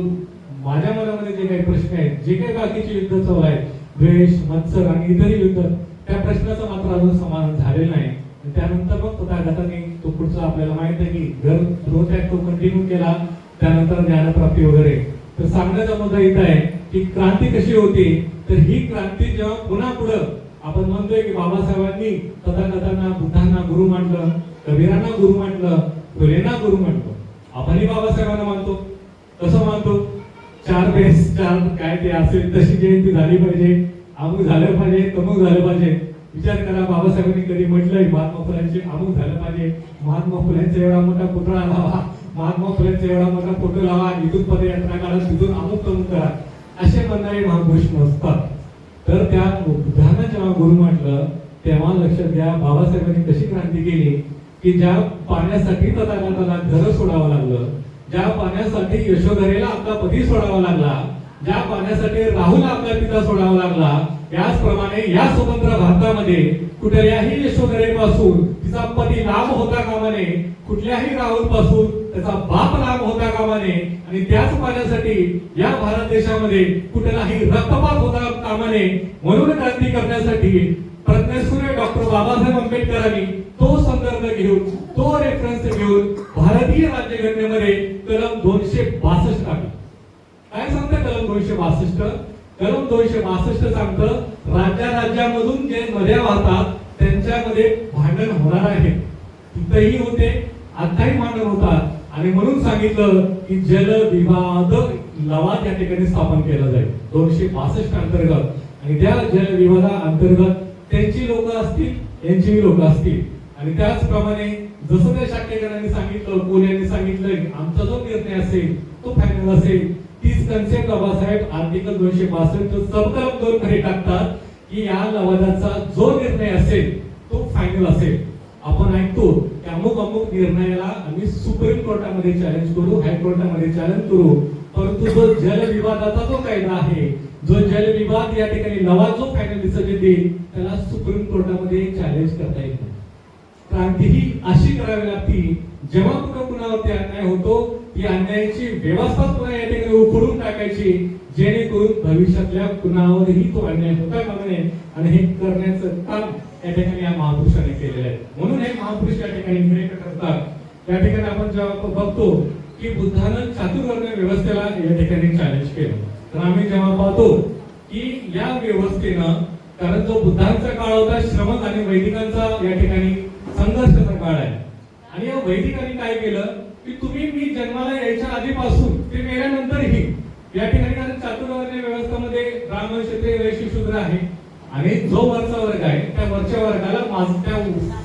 S2: माझ्या मनामध्ये जे काही प्रश्न आहेत, जे काही बाकीचे युद्ध चालू आहेत, द्वेष, मत्सर आणि इतरही युद्ध, त्या प्रश्नाचं मात्र अजून समाधान झालेलं नाही. त्यानंतर मग तथागतांनी तो पुढचा आपल्याला माहित आहे की गृहत्याग तो कंटिन्यू केला, त्यानंतर ज्ञानप्राप्ती वगैरे. तर सांगण्याचा मुद्दा इथं आहे की क्रांती कशी होती. तर ही क्रांती जेव्हा पुन्हा पुढं आपण म्हणतोय की बाबासाहेबांनी तथागतांना, बुद्धांना गुरु मानलं, कबीरांना गुरु मानलं, फुलेंना गुरु मानलं, आपणही बाबासाहेबांना मानतो. कसं मानतो? 4 बेस 4 काय ते असेल तशी जयंती झाली पाहिजे, अमुक झालं पाहिजे, तमुक झालं पाहिजे. विचार करा, बाबासाहेबांनी कधी म्हटलंय महात्मा फुल्यांचे अमुक झालं पाहिजे, महात्मा फुल्यांचा एवढा मोठा पुतळा लावा, महात्मा फुल्यांचा एवढा मोठा फोटो लावा, इथून पदयात्रा काढा, तिथून अमुक तमुक करा, असे म्हणणारे महापुरुष नसतात. तर त्या बुद्धांना जेव्हा गुरु म्हटलं तेव्हा लक्षात घ्या बाबासाहेबांनी कशी क्रांती केली की ज्या पाण्यासाठी तथागताला घर सोडावं लागलं, ज्या पाण्यासाठी यशोधरेला आपला पती सोडावा लागला, ज्या पाण्यासाठी राहुल आपला पिता सोडावा लागला, याचप्रमाणे या स्वतंत्र भारतामध्ये कुठल्याही यशोधरेपासून तिचा पती लांब होता कामा नये, कुठल्याही राहुल पासून त्याचा बाप लांब होता कामा नये आणि त्याच पाण्यासाठी या भारत देशामध्ये कुठलाही रक्तपात होता कामा नये म्हणून क्रांती करण्यासाठी प्रज्ञासूर्य डॉक्टर बाबासाहेब आंबेडकरांनी तो संदर्भ घेऊन तो रेफरन्स घेऊन भारतीय राज्यघटनेमध्ये कलम 262 टाकलं. काय सांगतं कलम 262? कलम 262 सांगतं राज्यामधून जे नद्या वाहतात त्यांच्यामध्ये भांडण होणार आहे. तिथेही होते, आताही भांडण होतात आणि म्हणून सांगितलं की जल विवाद लवाद या ठिकाणी स्थापन केलं जाईल 262 अंतर्गत. आणि त्या जल विवादा अंतर्गत त्यांची लोक असतील यांची लोक असतील आणि त्याचप्रमाणे जसं त्या शाखेकरांनी सांगितलं, कोल्यांनी सांगितलं, आमचा जो निर्णय असेल तो फायनल असेल. तीच कन्सेप्ट बाबासाहेब आर्टिकल 262 सबकलम 2 मध्ये टाकतात की या लवादाचा जो निर्णय असेल तो फायनल असेल. आपण ऐकतो की अमुक निर्णयाला आम्ही सुप्रीम कोर्टामध्ये चॅलेंज करू, हायकोर्टामध्ये चॅलेंज करू, परंतु जो जलविवादाचा जो कायदा आहे, जो जलविवाद या ठिकाणी लवाद जो फायनल डिसिजन देईल त्याला सुप्रीम कोर्टामध्ये चॅलेंज करता येत नाही. क्रांती ही अशी करावी लागती जेव्हा कुठं कुणावरती अन्याय होतो ती अन्यायाची व्यवस्था पुन्हा या ठिकाणी उखडून टाकायची जेणेकरून भविष्यातल्या कुणावरही तो अन्याय होता कामा नये. आणि हे करण्याचं काम या ठिकाणी या महापुरुषाने केलेलं आहे. म्हणून हे महापुरुष या ठिकाणी निर्णय करतात. या ठिकाणी आपण जेव्हा बघतो की बुद्धानं चातुर्वर्ण व्यवस्थेला या ठिकाणी चॅलेंज केलं तर आम्ही जेव्हा पाहतो की या व्यवस्थेनं, कारण जो बुद्धांचा काळ होता श्रमक आणि वैदिकांचा या ठिकाणी संघर्षाचा काळ आहे. आणि या वैदिकांनी काय केलं की तुम्ही मी जन्माला यायच्या आधीपासून ते मेल्यानंतरही या ठिकाणी, कारण चातुर्वर्ण व्यवस्थेमध्ये ब्राह्मण, क्षत्रिय, वैश्य, शूद्र आहे आणि जो वरचा वर्ग आहे त्या वरच्या वर्गाला माझं त्या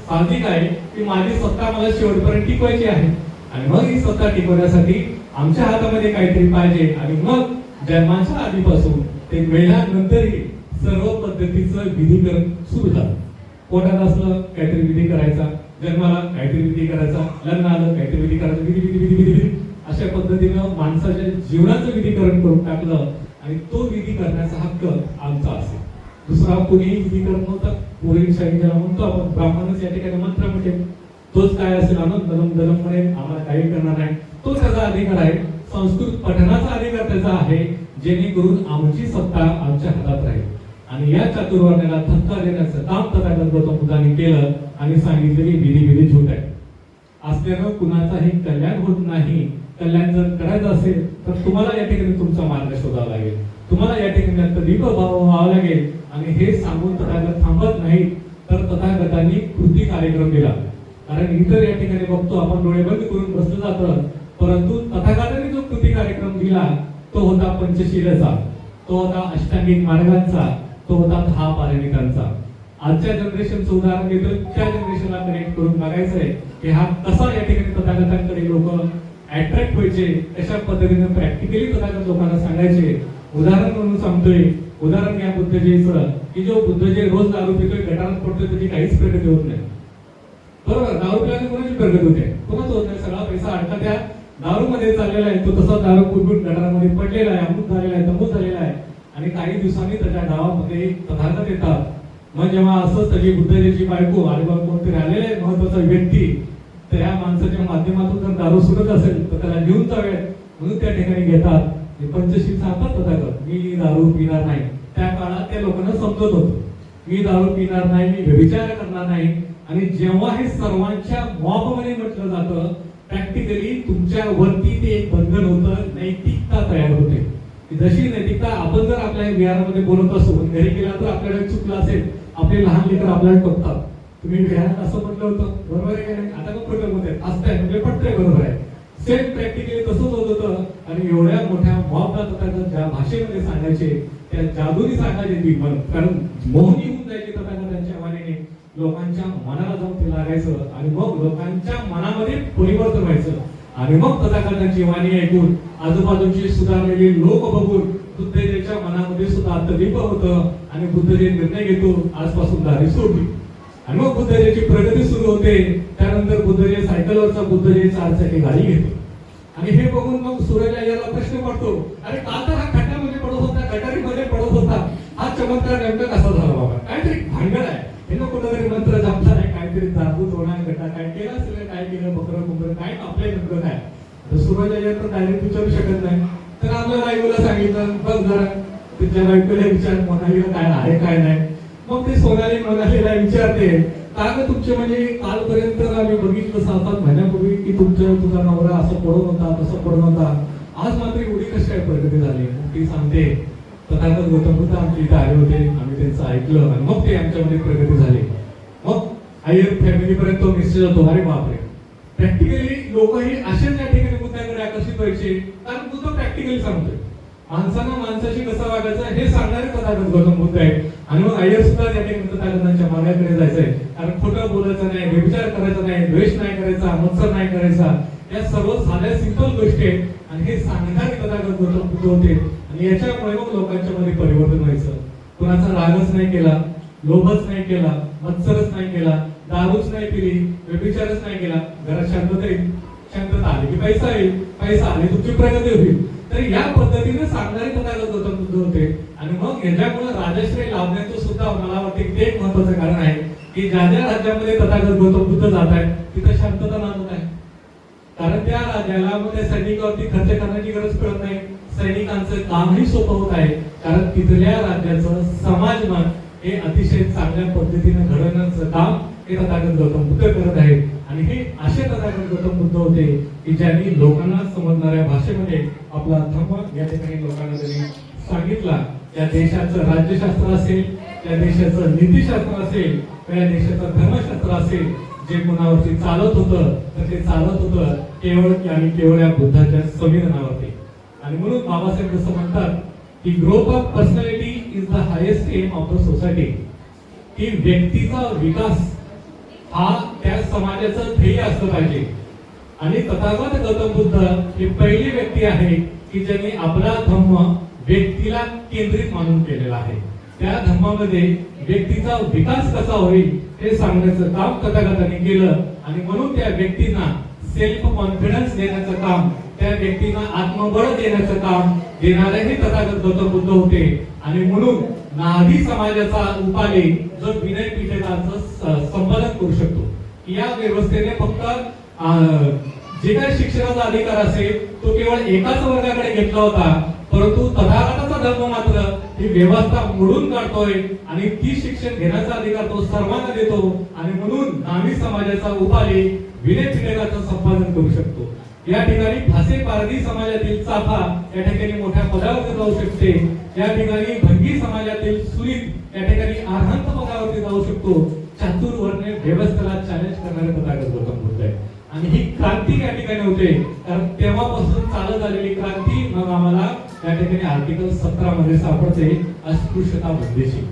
S2: साधिक आहे की माझी सत्ता मला शेवटपर्यंत टिकवायची आहे. आणि मग ही सत्ता टिकवण्यासाठी आमच्या हातामध्ये काहीतरी पाहिजे. आणि मग जन्माच्या आधीपासून ते मेल्यानंतरही सर्व पद्धतीचं विधीकरण सुरू झालं. पोटात असलं काहीतरी विधी करायचा, जन्माला काहीतरी विधी करायचा, लग्न आलं काहीतरी विधी करायचं, विधी विधी विधी विधी विधी अशा पद्धतीनं माणसाच्या जीवनाचं विधीकरण करून टाकलं. आणि तो विधी करण्याचा हक्क आमचा असेल, दुसरा कोणीही विधी करत नव्हता. पुरीशाही ज्याला म्हणतो आपण, ब्राह्मणच या ठिकाणी मंत्र म्हणते तोच काय असेल आनंद दलम दलम म्हणेल, आम्हाला काही करणार नाही, तो त्याचा अधिकार आहे. संस्कृत पठणाचा अधिकार त्याचा आहे जेणेकरून आमची सत्ता आमच्या हातात राहील. आणि या चातुर्वर्ण्याला धक्का देण्याचं काम तथागत गौतम बुद्धांनी केलं आणि सांगितलं की विधी विधी झूट आहे. असल्यानं कुणाचाही कल्याण होत नाही. कल्याण जर करायचं असेल तर तुम्हाला या ठिकाणी तुमचा मार्ग शोधावा लागेल, तुम्हाला या ठिकाणी तदीप व्हावं लागेल. आणि हे सांगून तथागत थांबत नाही तर तथागतांनी कृती कार्यक्रम दिला. कारण इतर या ठिकाणी बघतो आपण डोळे बंद करून बसलं जातं, परंतु तथागतांनी जो कृती कार्यक्रम दिला तो होता पंचशीलाचा, तो होता अष्टांगिक मार्गांचा, तो होता 10 पारायणिकांचा. आजच्या जनरेशनचं उदाहरण घेतो, त्या जनरेशनला कनेक्ट करून बघायचंय की हा कसा या ठिकाणी तथागतांकडे लोक अट्रॅक्ट व्हायचे, कशा पद्धतीने प्रॅक्टिकली तथागत लोकांना सांगायचे. उदाहरण म्हणून सांगतोय, उदाहरण घ्या बुद्धजीचं की जो बुद्धजी रोज दारू पितोय, गटारात पडतोय, त्याची काहीच प्रगती होत नाही. बरोबर, दारू पिल्याने कोणाची प्रगती होते? कोणाच होत नाही. सगळा पैसा अडका त्या दारू मध्ये चाललेला आहे. तो तसा दारू पिऊन गटारामध्ये पडलेला आहे, अमृत झालेला आहे, तमूत झालेला आहे. आणि काही दिवसांनी त्याच्या गावामध्ये तथागत येतात. मग जेव्हा असं सगळी बुद्धजीची बायको आणि कोणतरी आलेले महत्वाचा व्यक्ती त्या माणसाच्या माध्यमातून जर दारू सुटत असेल तर त्याला घेऊन जावेत म्हणून त्या ठिकाणी घेतात. पंचशील सांगतात तथागत, मी दारू पिणार नाही. त्या काळात त्या लोकांना समजत होतं, मी दारू पिणार नाही, मी व्यभिचार करणार नाही. आणि जेव्हा हे सर्वांच्या मॉबमध्ये म्हटलं जातं, प्रॅक्टिकली तुमच्या वरती ते एक बंधन होतं, नैतिकता तयार होते. जशी नैतिकता आपण जर आपल्या विहारामध्ये बोलत असू, घरी गेला तर आपल्याला चुकलं असेल, आपले लहान लेकर आपल्याला टोकतात, तुम्ही विहारात असं म्हटलं होतं, बरोबर आहे. आता पण प्रकल्प होते असताय म्हणजे पटतंय, बरोबर आहे. सेम प्रॅक्टिकली तसंच होत होतं. आणि एवढ्या मोठ्या मॉबला तथागत ज्या भाषेमध्ये सांगायचे त्या जादूनी सांगायचे ती मन, कारण मोहनी होऊन जायचे तथागतांच्या वाणीने, लोकांच्या मनाला जाऊन ते लागायचं आणि मग लोकांच्या मनामध्ये परिवर्तन व्हायचं. आणि मग तथागतांची वाणी ऐकून आजूबाजूची सुधारलेली लोक बघून बुद्धजीच्या मनामध्ये सुद्धा तदीप होतं आणि बुद्धजी निर्णय घेतो आजपासून दारी सोडली. आणि मग बुद्धजीची प्रगती सुरू होते. त्यानंतर बुद्धजी सायकलवरचा बुद्धजी 4 चाकी गाडी घेतो. आणि हे बघून मग सूर्याला याला प्रश्न पडतो, अरे का तर हा खड्ड्यामध्ये पडत होता, गटारीमध्ये पडत होता, हा चमत्कार नेमका कसा झाला बाबा? काहीतरी भांडण आहे, हे ना कुठंतरी मंत्र जपला आहे, काहीतरी जादू तोडा गटा काय केला असेल, काय केलं, बकरं कुंभर काय आपल्या नेमकं काय. तर सुरुवात तर डायरेक्ट विचारू शकत नाही. तर आपल्या बायकोला सांगितलं बघ जरा तिच्या बायकोला विचार मोनालीला काय आहे काय नाही. मग ते सोनाली मोनालीला विचारते का ग तुमचे म्हणजे कालपर्यंत आम्ही बघितलं 6-7 महिन्यापूर्वी की तुझा नवरा असं पडून होता तसं पडून होता, आज मात्र एवढी कशी काय प्रगती झाली. ती सांगते तथागत गौतम बुद्ध आमच्या इथे आले होते, आम्ही त्यांचं ऐकलं आणि मग ते आमच्यामध्ये प्रगती झाली. मग आयर फॅमिली पर्यंत तो मेसेज होतो. अरे बापरे, प्रॅक्टिकली लोकही असेच या ठिकाणी बुद्धाकडे आकर्षित व्हायचे, कारण बुद्ध प्रॅक्टिकली सांगतोय माणसानं माणसाशी कसं वागायचं हे सांगणारे तथागत गौतम बुद्ध आहे. आणि मग आयर सुद्धा त्या ठिकाणी तथागतांच्या मार्गाकडे जायचंय, कारण खोटं बोलायचं नाही, व्यभिचार करायचा नाही, द्वेष नाही करायचा, मत्सर नाही करायचा, या सर्व साध्या सिंपल गोष्टी आहेत. आणि हे सांगणारे तथागत गौतम बुद्ध होते. आणि याच्यामुळे मग लोकांच्या मध्ये परिवर्तन व्हायचं. कुणाचा रागच नाही केला, लोभच नाही केला, मत्सरच नाही केला, दारूच नाही पिली, व्यभिचारच नाही केला, घरात शांतता आली की पैसा येईल, पैसा आले तुमची प्रगती होईल. तर या पद्धतीने सांगणारे तथागत गौतम बुद्ध होते. आणि मग याच्यामुळे राजश्री लाभण्याचं सुद्धा मला वाटते की ते एक महत्वाचं कारण आहे की ज्या ज्या राज्यामध्ये तथागत गौतम बुद्ध जात आहेत तिथे शांतता नांदत आहे. कारण त्या राज्याला मग त्या सैनिकावरती खर्च करण्याची गरज पडत नाही, सैनिकांचं कामही सोपं होत आहे, कारण तिथल्या राज्याचं समाजमान हे अतिशय चांगल्या पद्धतीने घडवण्याचं काम हे तथागत गौतम बुद्ध करत आहेत. आणि हे असे तथागत गौतम बुद्ध होते की ज्यांनी लोकांना समजणाऱ्या भाषेमध्ये आपला धर्म या ठिकाणी लोकांना त्यांनी सांगितला. त्या देशाचं राज्यशास्त्र असेल, त्या देशाचं नीतिशास्त्र असेल, त्या देशाचं धर्मशास्त्र असेल, जे कोणावरती चालत होतं तर ते चालत होतं केवळ आणि केवळ या बुद्धाच्या संविधानावरती. आणि म्हणून बाबासाहेब जसं म्हणतात की growth of personality is the highest aim of the society, की व्यक्तीचा विकास हा त्या समाजाचं ध्येय असलं पाहिजे. आणि तथागत गौतम बुद्ध ही पहिली व्यक्ती आहे की ज्यांनी आपला धम्म व्यक्तीला केंद्रित मानून केलेला आहे. त्या धम्मामध्ये व्यक्तीचा विकास कसा होईल हे सांगण्याचं काम तथागतांनी केलं. आणि म्हणून त्या व्यक्तींना सेल्फ कॉन्फिडन्स देण्याचं काम, त्या व्यक्तींना आत्मबळ देण्याचं काम देणारेही तथागत गौतम बुद्ध होते. आणि म्हणून नाभी समाजाचा उपाले जो विनय पीठकाचं संपादन करू शकतो. या व्यवस्थेने फक्त जे काही शिक्षणाचा अधिकार असेल तो केवळ एकाच वर्गाकडे घेतला होता, परंतु तथागताचा धर्म मात्र ही व्यवस्था मोडून काढतोय आणि ती शिक्षण घेण्याचा अधिकार तो सर्वांना देतो. आणि म्हणून नाभी समाजाचा उपाले विनय पीठकाचं संपादन करू शकतो. या ठिकाणी फासे पारधी समाजातील चाफा या ठिकाणी मोठ्या पदावरती जाऊ शकते. या ठिकाणी भंगी समाजातील सुनीत या ठिकाणी अर्हंत पदावरती जाऊ शकतो. चातुर्वर्ण्य व्यवस्थेला चॅलेंज करणारे तथागत गौतम बुद्ध आहे. आणि ही क्रांती या ठिकाणी होते, कारण तेव्हापासून चालत आलेली क्रांती मग आम्हाला या ठिकाणी आर्टिकल 17 मध्ये सापडते, अस्पृश्यता बंदीची.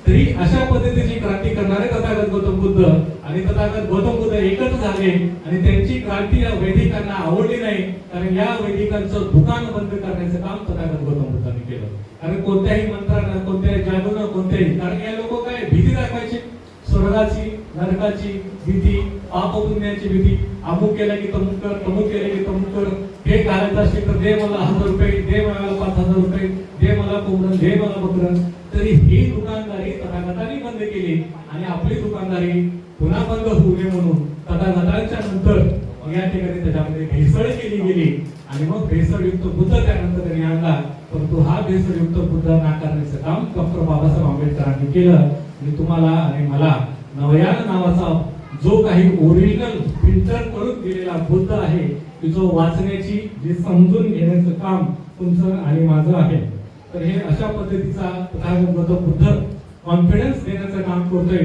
S2: तरी अशा पद्धतीची क्रांती करणारे तथागत गौतम बुद्ध आणि तथागत गौतम बुद्ध एकच झाले. आणि त्यांची क्रांती या वैदिकांना आवडली नाही, कारण या वैदिकांचं दुकान बंद करण्याचं काम तथागत गौतम बुद्धांनी केलं. कारण कोणत्याही मंत्रानं, कोणत्याही जादूनं, कोणत्याही, कारण या लोक काय भीती दाखवायची, स्वर्गाची नरकाची भीती, पाप पुण्याची भीती, अमुक केलं की तमुक कर, तमुक केलं की तमुक कर, हे घालायचं असेल तर दे मला 1000 रुपये, दे मला 5000 रुपये, दे मला कोंबडं, दे मला बकरं. तरी ही दुकानदारी तथागतांनी बंद केली. आणि आपली दुकानदारी पुन्हा बंद होऊ नये म्हणून तथागतांच्या नंतर या ठिकाणी त्याच्यामध्ये भेसळ केली गेली. आणि मग भेसळयुक्त बुद्ध त्यानंतर त्यांनी आणला, परंतु हा भेसळयुक्त बुद्ध नाकारण्याचं काम डॉक्टर बाबासाहेब आंबेडकरांनी केलं. आणि तुम्हाला आणि मला नवयान नावाचा जो काही ओरिजिनल फिल्टर करून दिलेला बुद्ध आहे, की जो वाचण्याची, जे समजून घेण्याचं काम तुमचं आणि माझं आहे. तर हे अशा पद्धतीचा तथागत गौतम बुद्ध कॉन्फिडन्स देण्याचं काम करतोय.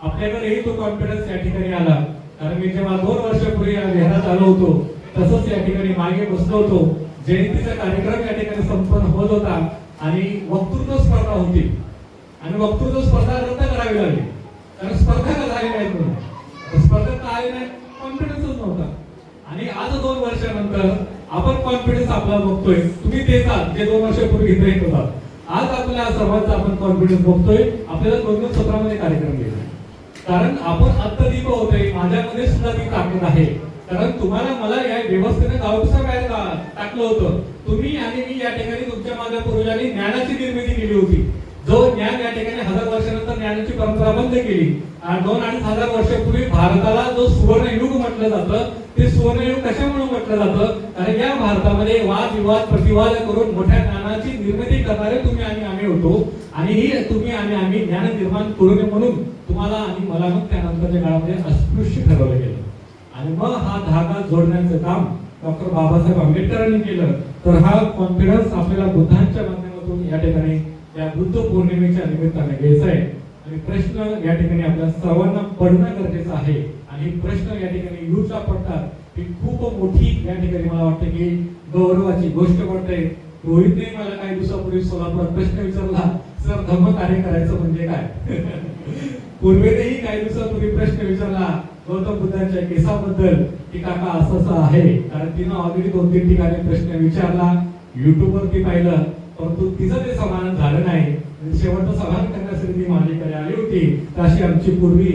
S2: आपल्याकडेही तो कॉन्फिडन्स या ठिकाणी आला, कारण मी जेव्हा 2 वर्षापूर्वी या विहारात आलो होतो तसंच या ठिकाणी मागे बसलो होतो. जयंतीचा कार्यक्रम या ठिकाणी संपन्न होत होता आणि वक्तृत्व स्पर्धा होती. आणि वक्तृत्व स्पर्धा रद्द करावी लागली, कारण स्पर्धा का झाली नाही म्हणून. स्पर्धा का आली नाही, कॉन्फिडन्सच नव्हता. आणि आज 2 वर्षानंतर आपण कॉन्फिडन्स आपला बघतोय. तुम्ही तेच आहात जे 2 वर्षापूर्वी इथे येत होता. आज आपल्या सर्वांचा आपण कॉन्फिडन्स बघतोय. आपल्याला 2017 मध्ये कार्यक्रम घेतला, कारण आपण अत्यधिक होतोय. माझ्यामध्ये सुद्धा ती ताकद आहे, कारण तुम्हाला मला या व्यवस्थेने गावचा बाहेर टाकलं होतं. तुम्ही आणि मी या ठिकाणी तुमच्या माझ्या पूर्वजांनी ज्ञानाची निर्मिती केली होती. जो ज्ञान या ठिकाणी 1000 वर्षानंतर ज्ञानाची परंपरा बंद केली. 2-2.5 हजार वर्षापूर्वी भारताला जो सुवर्ण युग म्हटलं जातं ते सुवर्णयुग कशामुळे म्हटलं जातं? कारण या भारतामध्ये वादविवाद प्रतिवाद करून मोठ्या ज्ञानाची निर्मिती करणारे तुम्ही आणि आम्ही होतो, आणि ही तुम्ही आणि आम्ही ज्ञान निर्माण करू नये म्हणून तुम्हाला आणि मला मग त्यानंतरच्या काळामध्ये अस्पृश्य ठरवलं गेलं, आणि मग हा धागा जोडण्याचं काम डॉक्टर बाबासाहेब आंबेडकरांनी केलं. तर हा कॉन्फिडन्स आपल्याला बुद्धांच्या माध्यमातून या ठिकाणी या बुद्ध पौर्णिमेच्या निमित्ताने घ्यायचा आहे. आणि प्रश्न या ठिकाणी आपल्या सर्वांना पडणं गरजेचं आहे, आणि प्रश्न या ठिकाणी युथला पडतात ही खूप मोठी या ठिकाणी मला वाटतं की गौरवाची गोष्ट वाटते. रोहितने मला काही दिवसापूर्वी सोलापुरात प्रश्न विचारला, सर धम्म कार्य करायचं म्हणजे काय? पूर्वीनेही काही दिवसापूर्वी प्रश्न विचारला गौतम बुद्धांच्या केसाबद्दल की काका असं आहे, कारण तिनं ऑलरेडी 2-3 ठिकाणी प्रश्न विचारला, युट्यूब वरती पाहिलं, परंतु तिचं ते समाधान झालं नाही. शेवटचं समाधान करण्यासाठी ती माझ्याकडे आली होती. तर अशी आमची पूर्वी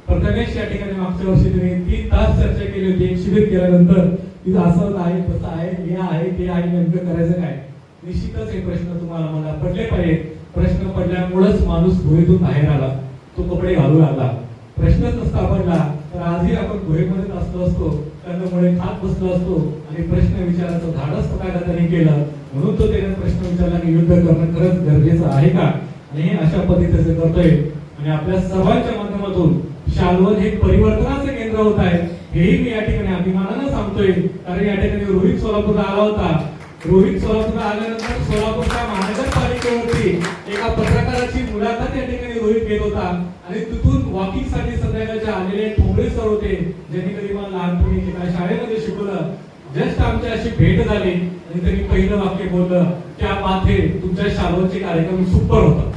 S2: प्रथमेश या ठिकाणी मागच्या वर्षी तिने 3 तास चर्चा केली होती. एक शिबिर केल्यानंतर तिथं असं आहे, तसं आहे, हे आहे, ते आहे, नेमकं करायचं काय? निश्चितच हे प्रश्न तुम्हाला मला पडले पाहिजेत. प्रश्न पडल्यामुळेच माणूस गुहेतून बाहेर आला, तो कपडे घालू लागला. प्रश्नच नसता पडला तर आजही आपण गुहेमध्येच असलो असतो, कंदमुळे खात बसलो असतो, आणि प्रश्न विचारायचं धाडस तथागताने केलं. म्हणून तो त्याने प्रश्न विचारला की युद्ध करणं खरंच गरजेचं आहे का? आणि हे अशा पद्धतीचं करतोय. आणि आपल्या सर्वांच्या माध्यमातून शाल्वन हे परिवर्तनाचं केंद्र होत आहे, हेही मी या ठिकाणी अभिमानानं सांगतोय. कारण या ठिकाणी रोहित सोलापूरला आला होता. रोहित सोलापूरला आल्यानंतर सोलापूरच्या महानगरपालिकेवरती एका पत्रकाराची मुलाखत या ठिकाणी रोहित घेत होता, आणि तिथून वॉकिंग साठी संध्याकाळचे आलेले ठोंबरे सर होते, ज्यांनी कधी मला लहानपणी एका शाळेमध्ये शिकवलं. जस्ट आमची अशी भेट झाली आणि त्यांनी पहिलं वाक्य बोललं, त्या माथे तुमच्या शाल्वनचे कार्यक्रम सुपर होता.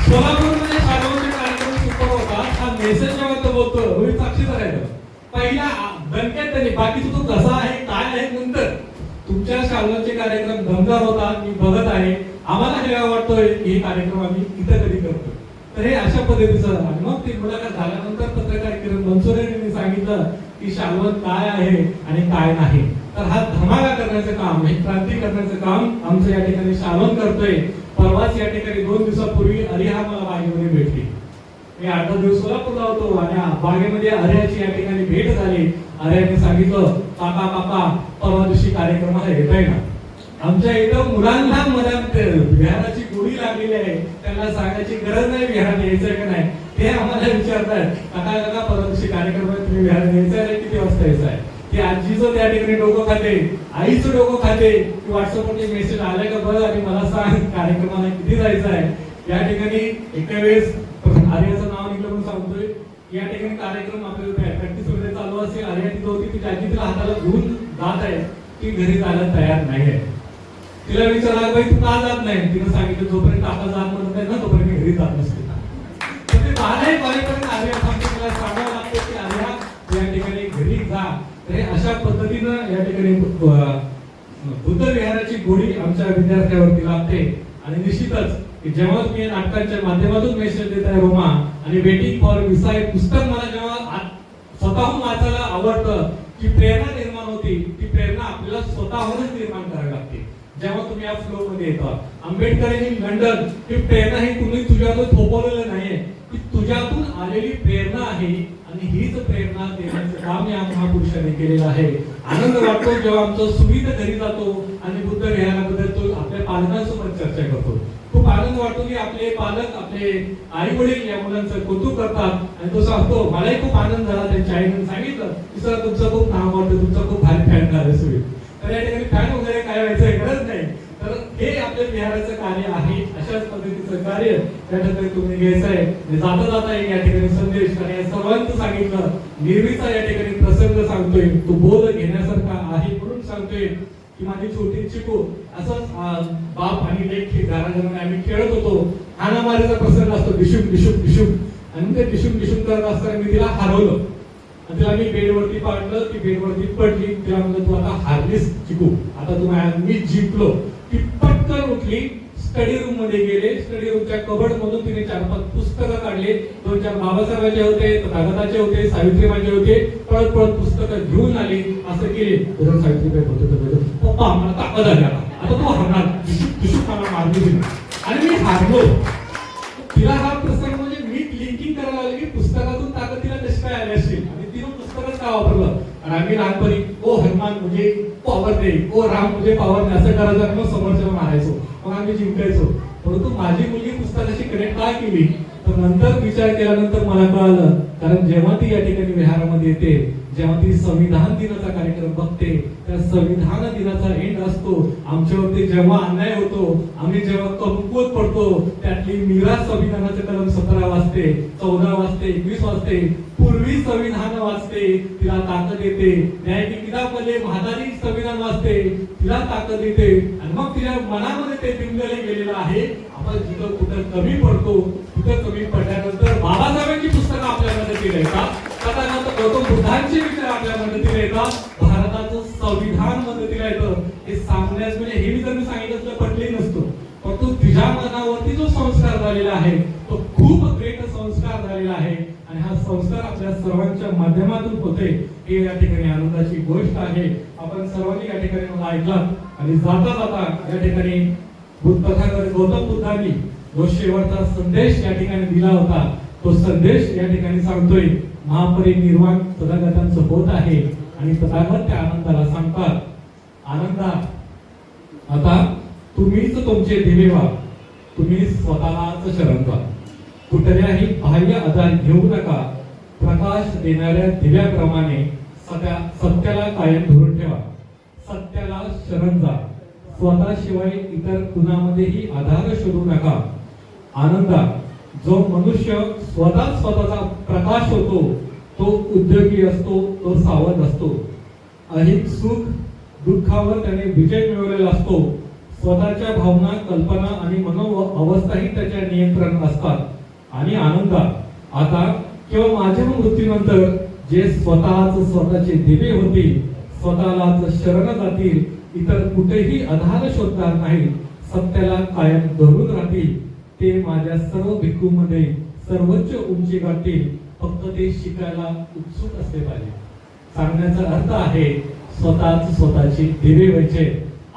S2: सोलापूरमध्ये शाल्वनचे कार्यक्रम सुपर होता हा मेसेज जेव्हा तो बोलतो, रोहित साक्षीदार आहे. पहिला दणक्यात त्यांनी, बाकीचं तो कसा आहे काय आहे नंतर, तुमच्या शाल्वनचे कार्यक्रम दमदार होता, मी बघत आहे, आम्हाला हेवा वाटतोय की हे कार्यक्रम आम्ही इथं कधी करतो. तर हे अशा पद्धतीचं. आणि मग ती मुलाखत झाल्यानंतर पत्रकार किरण बनसोडे यांनी सांगितलं की शाल्वन काय आहे आणि काय नाही. तर हा धमाका करण्याचं काम, हे क्रांती करण्याचं काम आमचं या ठिकाणी शाल्वन करतोय. परवाच या ठिकाणी 2 दिवसापूर्वी अरिहा मला बागेमध्ये भेटली. मी 8 दिवस सोलापूरला होतो, आणि बागेमध्ये अरियाची या ठिकाणी भेट झाली. अरियाने सांगितलं, काका काका परवा दिवशी कार्यक्रमाला येताय ना? आमच्या इथं मुलांना मनात विहाराची गोडी लागलेली आहे, त्यांना सांगायची गरज नाही विहारात यायचंय का नाही. ते आम्हाला विचारतात, काका काका परवा दिवशी कार्यक्रमात तुम्ही विहारात यायचंय, किती वाजता यायचंय? ती आजीचं त्या ठिकाणी डोकं खाते, आईचं डोकं खाते की व्हॉट्सअपवरती मेसेज आलाय का बघ आणि मला सांग कार्यक्रमाला किती जायचं आहे. या ठिकाणी एका वेळेस आर्याचं नाव निघलं म्हणून सांगतोय, या ठिकाणी कार्यक्रम आपल्याला प्रॅक्टिस मध्ये चालू असेल, आर्या तिथं होती, तिची आजी तिला हाताला घेऊन जात आहे, ती घरी जायला तयार नाही आहे. तिला विचारला, बाई तू का जात नाही? तिने सांगितलं, जोपर्यंत आता जात म्हणत नाही ना तोपर्यंत मी घरी जात नसते. तर ते बाहेर पर्यंत आर्या सांगते, तिला सांगावं लागतं की आर्या या ठिकाणी घरी जा. तर अशा पद्धतीनं या ठिकाणी बुद्ध विहाराची गोडी आमच्या विद्यार्थ्यावरती लागते. आणि निश्चितच जेव्हा तुम्ही नाटकांच्या माध्यमातून मेसेज देताय रोमा, आणि वेटिंग फॉर विसा हे पुस्तक मला जेव्हा स्वतःहून वाचायला आवडतं, की प्रेरणा निर्माण होती, ती प्रेरणा आपल्याला स्वतःहूनच निर्माण करावी लागते जेव्हा तुम्ही या फ्लो मध्ये येता. आंबेडकरांनी लंडन ही प्रेरणा ही तुम्ही तुझ्यातून थोपवलेलं नाहीये, ती तुझ्यातून आलेली प्रेरणा आहे, आणि हीच प्रेरणा देण्याचं काम या महापुरुषांनी केलेलं आहे. आनंद वाटतो जेव्हा आमचं सुविध घरी जातो आणि बुद्ध विहाराबद्दल तो आपल्या पालकांसोबत चर्चा करतो. खूप आनंद वाटतो की आपले पालक, आपले आई वडील या मुलांचं कौतुक करतात, आणि तो सांगतो, मलाही खूप आनंद झाला त्यांच्या आईने सांगितलं की सर तुमचं खूप नाव आवडतं, तुमचं खूप भारी फॅन झालं सुविध. तर या ठिकाणी फॅन वगैरे काय व्हायचं गरज नाही. तर हे आपल्या विहाराचं कार्य आहे. अशाच पद्धतीचं कार्य या ठिकाणी तुम्ही घ्यायचं आहे. जाता जाता या ठिकाणी संदेश आणि सर्वांचं सांगितलं, निर्मीचा या ठिकाणी प्रसंग सांगतोय, तो बोध घेण्यासारखा आहे म्हणून सांगतोय की माझी छोटी चिकू असंच बाप आणि लेक घराघराने आम्ही खेळत होतो. हाणामारीचा प्रसंग असतो, डिशुम डिशुम डिशुम, आणि ते डिशुम डिशुम करत असताना मी तिला हरवलं, आणि तिला मी बेडवरती पाडलं, ती बेडवरती पडली. तिला म्हणलं, तू आता हारलीस चिकू, आता तू मी जिंकलो. ती पटकन उठली, स्टडी रूम मध्ये गेले. स्टडी रूमच्या कबर्ड मधून तिने 4-5 पुस्तकं काढले. 2-4 बाबासाहेबांचे होते, तथागताचे होते, सावित्रीबाईंचे होते. पळत पळत पुस्तकं घेऊन आली. असं केले, सावित्रीबाई बोलतो, पप्पा मला ताकद आली, आता तू हरणार, मला मारली दिली आणि मी हारलो. तिला हा प्रसंग म्हणजे मी लिंकिंग करायला लागले की पुस्तकातून ताकद तिला कशी काय आली असेल, आणि तिने पुस्तकच का वापरलं. आणि आम्ही लहानपणी ओ हनुमान मुझे पॉवर दे, ओ राम मुझे पॉवर दे असं करायचं आणि मग समोरच्याला मारायचो, मग आम्ही जिंकायचो. परंतु माझी मुलगी पुस्तकाशी कनेक्ट काय केली तर नंतर विचार केल्यानंतर मला कळालं, कारण जेव्हा ती या ठिकाणी विहारामध्ये येते, जेव्हा ती संविधान दिनाचा कार्यक्रम बघते, त्या संविधान दिनाचा एंड असतो, आमच्यावरती जेव्हा अन्याय होतो, आम्ही जेव्हा कमकुवत पडतो, त्यातली मीरा संविधानाचे कलम 17 वाजते, 14 वाजते, 21 वाजते, पूर्वी संविधान वाचते, तिला ताकद येते. न्याय की किताबमध्ये म्हातारी संविधान वाचते, तिला ताकद येते आणि मग तिच्या मनामध्ये ते बिंबले गेलेलं आहे. आपण जिथं कुठं कमी पडतो, तिथं कमी पडल्यानंतर बाबासाहेबांची पुस्तकं आपल्या मदतीला येतात, तथागत गौतम बुद्धांचे विचार आपल्या मदतीला येतात, भारताचं संविधान मदतीला येतं. हे सांगण्यास म्हणजे हे मी जर सांगितलं तर पटले नसतो, परंतु तुझ्या मनावरती जो संस्कार झालेला आहे तो खूप ग्रेट संस्कार झालेला आहे आणि हा संस्कार आपल्या सर्वांच्या माध्यमातून होते, हे या ठिकाणी आनंदाची गोष्ट आहे. आपण सर्वांनी या ठिकाणी मला ऐकलात आणि जाता जाता या ठिकाणी तथागत गौतम बुद्धांनी जो शेवटचा संदेश या ठिकाणी दिला होता, तो संदेश या ठिकाणी सांगतोय, महापरिनिर्वाण तथागतांचं होत आहे आणि तथागत त्या आनंदाला सांगतात, आनंदा आता तुम्हीच तुमचे दिवे व्हा, तुम्ही स्वतःलाच शरण व्हा, कुठल्याही बाह्य आधार घेऊ नका, प्रकाश देणाऱ्या दिव्याप्रमाणे सत्याला कायम धरून ठेवा, सत्याला शरण जा, स्वतःशिवाय इतर कुणामध्येही आधार शोधू नका. आनंदा जो मनुष्य स्वतःचा प्रकाश होतो, तो उद्योगी असतो, तो सावध असतो, अहिक सुख दुःखावर त्याने विजय मिळवलेला असतो, स्वतःच्या भावना, कल्पना आणि मनोअवस्थाही त्याच्या नियंत्रण असतात. आणि आनंदा आता किंवा माझ्या मृत्यूनंतर जे स्वतःचे दिवे होतील, स्वतःलाच शरण जातील, इतर कुठेही आधार शोधणार नाही, सत्याला कायम धरून राहतील, ते माझ्या सर्व भिक्खूंमध्ये सर्वोच्च उंची गाठतील, फक्त ते शिकायला उत्सुक असले पाहिजे. सांगण्याचा अर्थ आहे स्वतःची दिवे व्हायचे.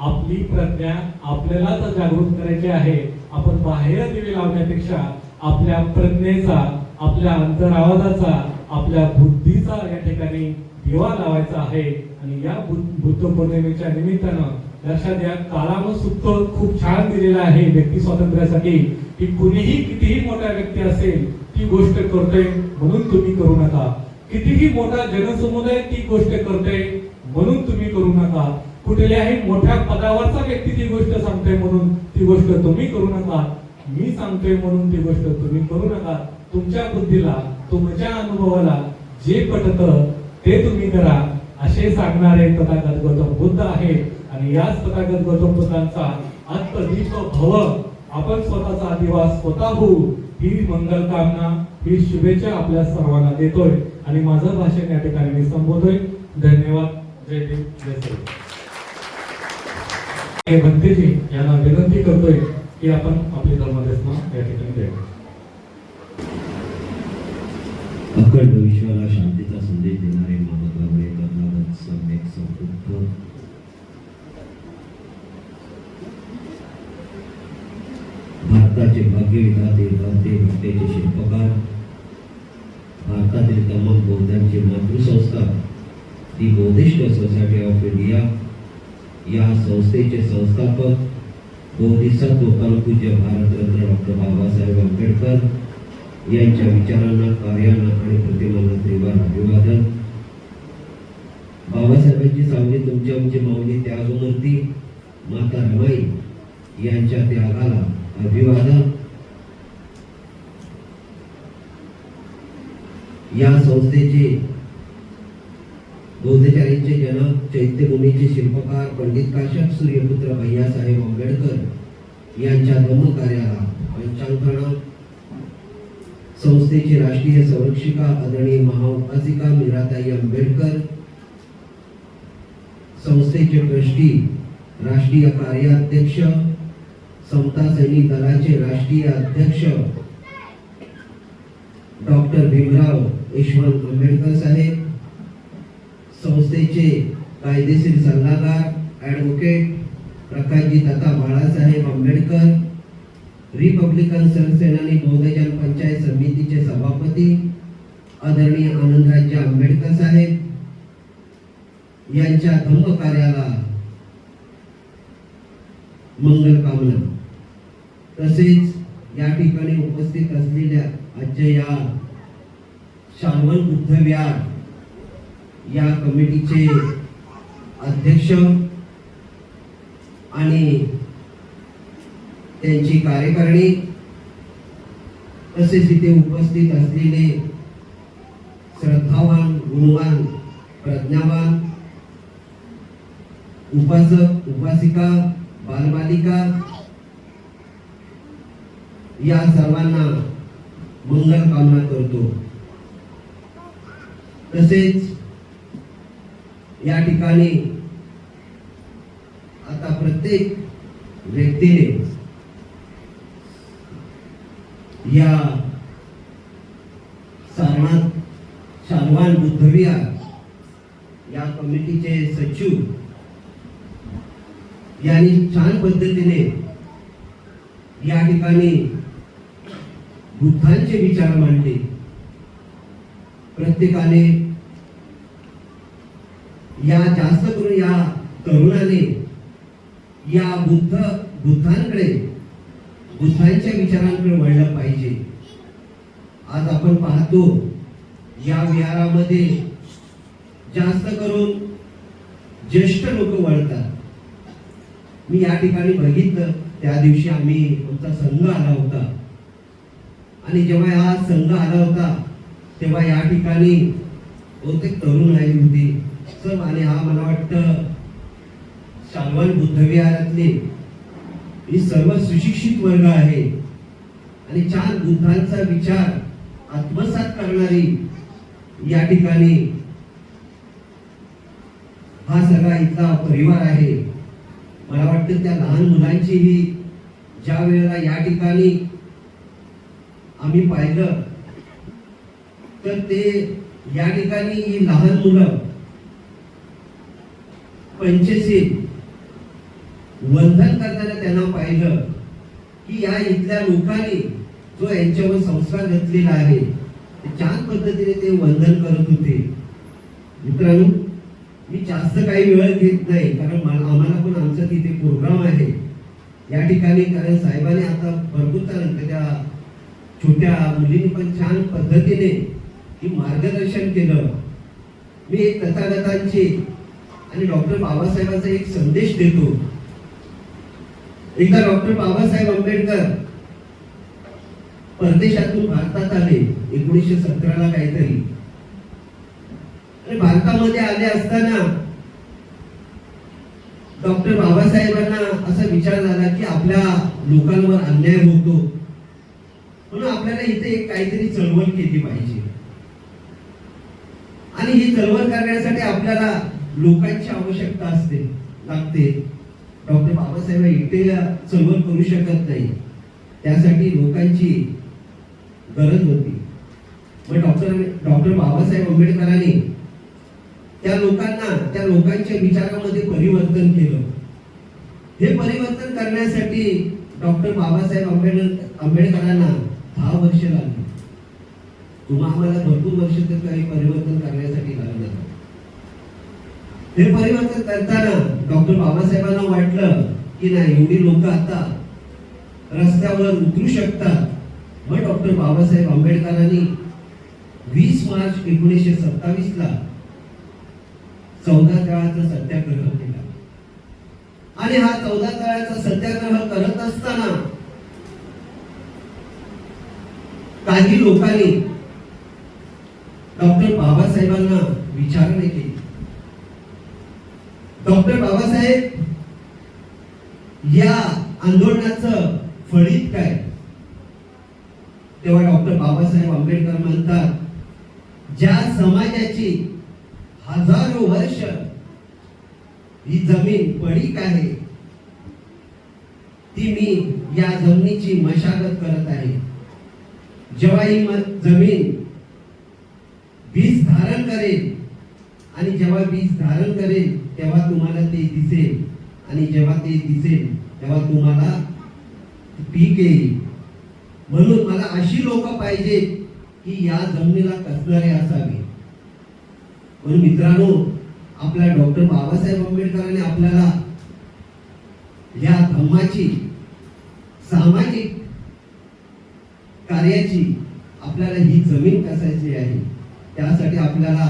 S2: आपली प्रज्ञा आपल्यालाच जागृत करायची आहे. आपण बाहेर दिवे लावण्यापेक्षा आपल्या प्रज्ञेचा, आपल्या अंतरावाजाचा, आपल्या बुद्धीचा या ठिकाणी दिवा लावायचा आहे. आणि या बुद्ध पौर्णिमेच्या निमित्तानं लक्षात घ्या, कालानुसूक्त खूप छान दिलेला आहे व्यक्ती स्वातंत्र्यासाठी, की कुणीही कितीही मोठा व्यक्ती असेल ती गोष्ट करतोय म्हणून तुम्ही करू नका, कितीही मोठा जनसमुदाय ती गोष्ट करतोय म्हणून तुम्ही करू नका, कुठल्याही मोठ्या पदावरचा व्यक्ती ती गोष्ट सांगतोय म्हणून ती गोष्ट तुम्ही करू नका, मी सांगतोय म्हणून ती गोष्ट तुम्ही करू नका. तुमच्या बुद्धीला, तुमच्या अनुभवाला जे पटतं ते तुम्ही करा, असे सांगणारे तथागत गौतम बुद्ध आहेत. आणि याच तथागत गौतम बुद्धांचा आत्मदीप भव, आपण स्वतःचा दिवा स्वतः होऊ, ही मंगल कामना, ही शुभेच्छा आपल्या सर्वांना देतोय आणि माझं भाषण या ठिकाणी मी संबोधतोय. धन्यवाद. जय देव, जय श्री. भंतेजी यांना विनंती करतोय की आपण आपली धर्मदेशना या ठिकाणी द्यावी.
S12: अखंड विश्वाला शांतीचा संदेश देणारे महागावळे तथागत सम्यक संतुष्ट भारताचे भाग्यविधाते भारतीय घटनेचे शिल्पकार, भारतातील तमाम बौद्धांची मातृसंस्था दी बौद्धिस्ट सोसायटी ऑफ इंडिया या संस्थेचे संस्थापक बोधिसत्व परमपूज्य भारतरत्न डॉक्टर बाबासाहेब आंबेडकर यांच्या विचारांना, कार्यांना आणि प्रतिमांना त्रिवार अभिवादन. बाबासाहेबांची सावली तुमच्या आमची माऊली त्यागमूर्ती माता रमाई यांच्या त्यागाला अभिवादन. या संस्थेचे बौद्धचार्यांचे जनक, चैत्यभूमीचे शिल्पकार पंडित काश्यप सूर्यपुत्र भैयासाहेब आंबेडकर यांच्या धम्मकार्याला पंचांकन, संस्थेची राष्ट्रीय संरक्षिका आदरणीय महाउपासिका मीराताई आंबेडकर, संस्थेचे ट्रस्टी, राष्ट्रीय कार्याध्यक्ष, समता सैनिक दलाचे राष्ट्रीय अध्यक्ष डॉक्टर भीमराव यशवंत आंबेडकर साहेब, संस्थेचे कायदेशीर सल्लागार ॲडव्होकेट प्रकाशजी तथा बाळासाहेब आंबेडकर, रिपब्लिकन सरसेनानी बहुजन पंचायत समितीचे सभापती आदरणीय आनंदराज आंबेडकर साहेब, यांच्या धम्म कार्याला मंगल कामना. तसेच या ठिकाणी उपस्थित असलेल्या आजच्या या शालवन बुद्ध विहार या कमिटीचे अध्यक्ष आणि त्यांची कार्यकारिणी, तसेच इथे उपस्थित असलेले श्रद्धावान, गुणवान, प्रज्ञावान उपासक, उपासिका, बालबालिका या सर्वांना मंगल कामना करतो. तसेच या ठिकाणी आता प्रत्येक व्यक्तीने या सारनाथ शालवान बुद्धविहार या कमिटीचे सचिव यांनी छान पद्धतीने या ठिकाणी बुद्धांचे विचार मांडले. प्रत्येकाने या जास्त करून या तरुणाने या बुद्धांकडे, बुद्धांच्या विचारांकडे वळलं पाहिजे. आज आपण पाहतो या विहारामध्ये जास्त करून ज्येष्ठ लोक वळतात. मी या ठिकाणी बघितलं, त्या दिवशी आमचा संघ आला होता आणि जेव्हा हा संघ आला होता तेव्हा या ठिकाणी बहुतेक तरुण आले होते सब, आणि हा मला वाटतं शालवान बुद्धविहारातले ही सर्व सुशिक्षित वर्ग आहे आणि छान बुद्धांचा विचार आत्मसात करणारी या ठिकाणी हा सगळा इथला परिवार आहे. मला वाटतं त्या लहान मुलांचीही ज्या वेळेला या ठिकाणी आम्ही पाहिलं तर ते या ठिकाणी ही लहान मुलं पंचशील वंदन करताना त्यांना पाहिलं की या इथल्या लोकांनी जो यांच्यावर संस्कार घातलेला आहे छान पद्धतीने ते वंदन करत होते. मित्रांनो, मी जास्त काही वेळ घेत नाही कारण आम्हाला पण आमचा तिथे प्रोग्राम आहे या ठिकाणी. कारण साहेबांनी आता भरपूर त्या छोट्या मुलींनी पण छान पद्धतीने ही मार्गदर्शन केलं. मी एक तथागतांचे आणि डॉक्टर बाबासाहेबांचा एक संदेश देतो. एकदा डॉक्टर बाबासाहेब आंबेडकर परदेशातून भारतात आले 1917ला काहीतरी, आणि भारतामध्ये आले असताना डॉक्टर बाबासाहेबांना असा विचार झाला की आपल्या लोकांवर अन्याय होतो म्हणून आपल्याला इथे एक काहीतरी चळवळ केली पाहिजे आणि ही चळवळ करण्यासाठी आपल्याला लोकांची आवश्यकता लागते. डॉक्टर बाबासाहेब एकटे चळवळ करू शकत नाही, त्यासाठी लोकांची गरज होती. मग डॉक्टर बाबासाहेब आंबेडकरांनी त्या लोकांच्या विचारामध्ये परिवर्तन केलं. हे परिवर्तन करण्यासाठी डॉक्टर बाबासाहेब आंबेडकरांना 10 वर्ष लागली. आम्हाला भरपूर वर्ष तर काही परिवर्तन करण्यासाठी लागलं. हे परिवर्तन करताना डॉक्टर बाबासाहेबांना वाटलं की नाही, एवढी लोक आता रस्त्यावर उतरू शकतात. मग डॉक्टर बाबासाहेब आंबेडकरांनी 20 मार्च 1927ला 14 तळाचा सत्याग्रह केला. आणि हा 14 तळाचा सत्याग्रह करत असताना काही लोकांनी डॉक्टर बाबासाहेबांना विचारणे केली, डॉक्टर बाबासाहेब या आंदोलनाचं फळीत काय? तेव्हा डॉक्टर बाबासाहेब आंबेडकर म्हणतात, ज्या समाजाची हजारो वर्ष ही जमीन पडीक आहे ती मी या जमिनीची मशागत करत आहे. जेव्हा ही जमीन बीज धारण करेल आणि जेव्हा बीज धारण करेल तेव्हा तुम्हाला ते दिसेल आणि जेव्हा ते दिसेल तेव्हा तुम्हाला पीक येईल. म्हणून मला अशी लोक पाहिजेत की या जमिनीला कसणारे असावे. म्हणून मित्रांनो,
S13: आपल्या डॉक्टर बाबासाहेब आंबेडकरांनी आपल्याला या धम्माची सामाजिक कार्याची आपल्याला ही जमीन कसायची आहे, त्यासाठी आपल्याला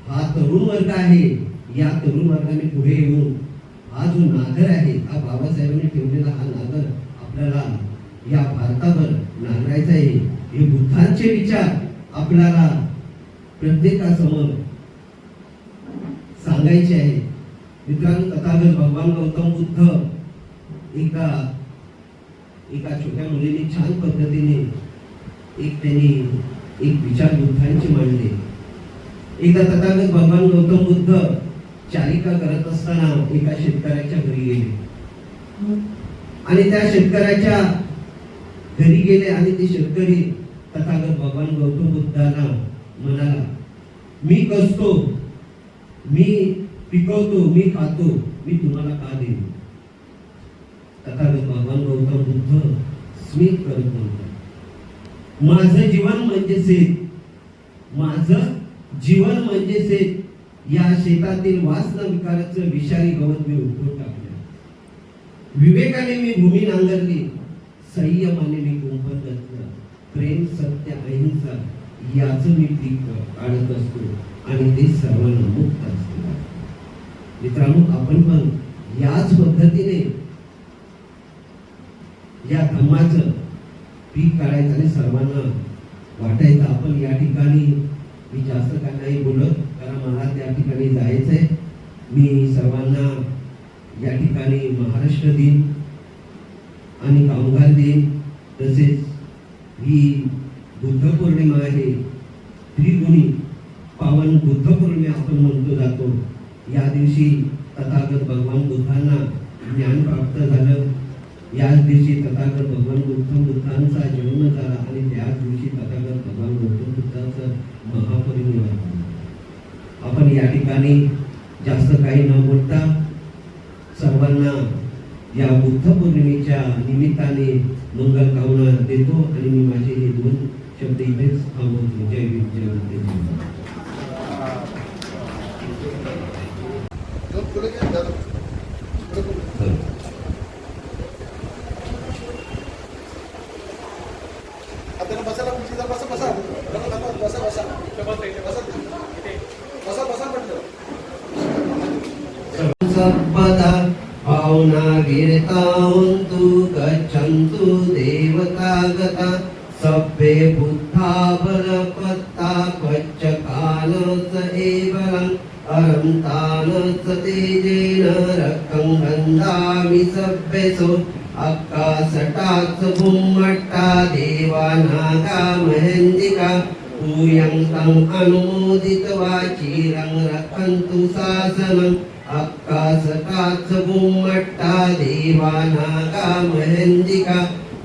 S13: हा तरुण वर्ग आहे, या तरुण वर्गाने पुढे येऊन हा जो नागर आहे, हा बाबासाहेबांनी ठेवलेला हा नागर आपल्याला या भारतावर नांगरायचा आहे. हे बुद्धांचे विचार आपल्याला प्रत्येकासमोर सांगायचे आहे. मित्रांनो, तथागत भगवान गौतम बुद्ध एका छोट्या मुलीने छान पद्धतीने त्यांनी एक विचार बुद्धांचे मांडले. एकदा तथागत भगवान गौतम बुद्ध चारिका करत असताना एका शेतकऱ्याच्या घरी गेले आणि त्या शेतकऱ्याच्या घरी गेले आणि ते शेतकरी तथागत भगवान गौतम बुद्धांना म्हणाला, मी कसतो, मी पिकवतो, मी खातो, मी तुम्हाला का देईन? तथागत भगवान गौतम बुद्ध स्मित करत म्हणतात, माझं जीवन म्हणजे शेत, माझं जीवन म्हणजे शेत. या शेतातील वासना विकाराचं विषारी गवत मी उपटून टाकलं. विवेकाने मी भूमी नांगरली, संयमाने मी कुंपण घातलं, प्रेम सत्य अहिंसा याचं मी पीक काढत असतो आणि ते सर्वांना मुक्त असते. मित्रांनो, आपण पण याच पद्धतीने या धम्माचं पीक काढायचं आणि सर्वांना वाटायचं. आपण या ठिकाणी मी जास्त काय नाही बोलत, कारण मला त्या ठिकाणी जायचंय. मी सर्वांना या ठिकाणी महाराष्ट्र दिन आणि कामगार दिन तसेच ही बुद्ध पौर्णिमा आहे, त्रिगुणी पावन बुद्ध पौर्णिमा आपण म्हणतो जातो. या दिवशी तथागत भगवान बुद्धांना ज्ञान प्राप्त झालं. याच दिवशी तथागत भगवान गौतम बुद्धांचा जन्म झाला आणि त्याच दिवशी तथागत भगवान गौतम बुद्धांचं महापरिनिर्वाण झालं. आपण या ठिकाणी जास्त काही न बोलता सर्वांना या बुद्ध पौर्णिमेच्या निमित्ताने मंगल कामना देतो आणि मी माझे हे 2 शब्द इथेच थांबवतो. जय भीम, जय भारत. सर्वदा भावना वीरतावन्तु गच्छन्तु देवतागता सभ्ये बुद्धा बलपत्ता क्वच्चकान स एवलं अरन्तान स तेजेन रक्तं गन्धामि सभ्येषु आकाशटात् भूमट्टा देवानागा महेन्दिका पूयं तं अनुमोदित्वा चिरं रक्षन्तु शासनम् आकाशटात् भूमट्टा देवानागा महेन्दिका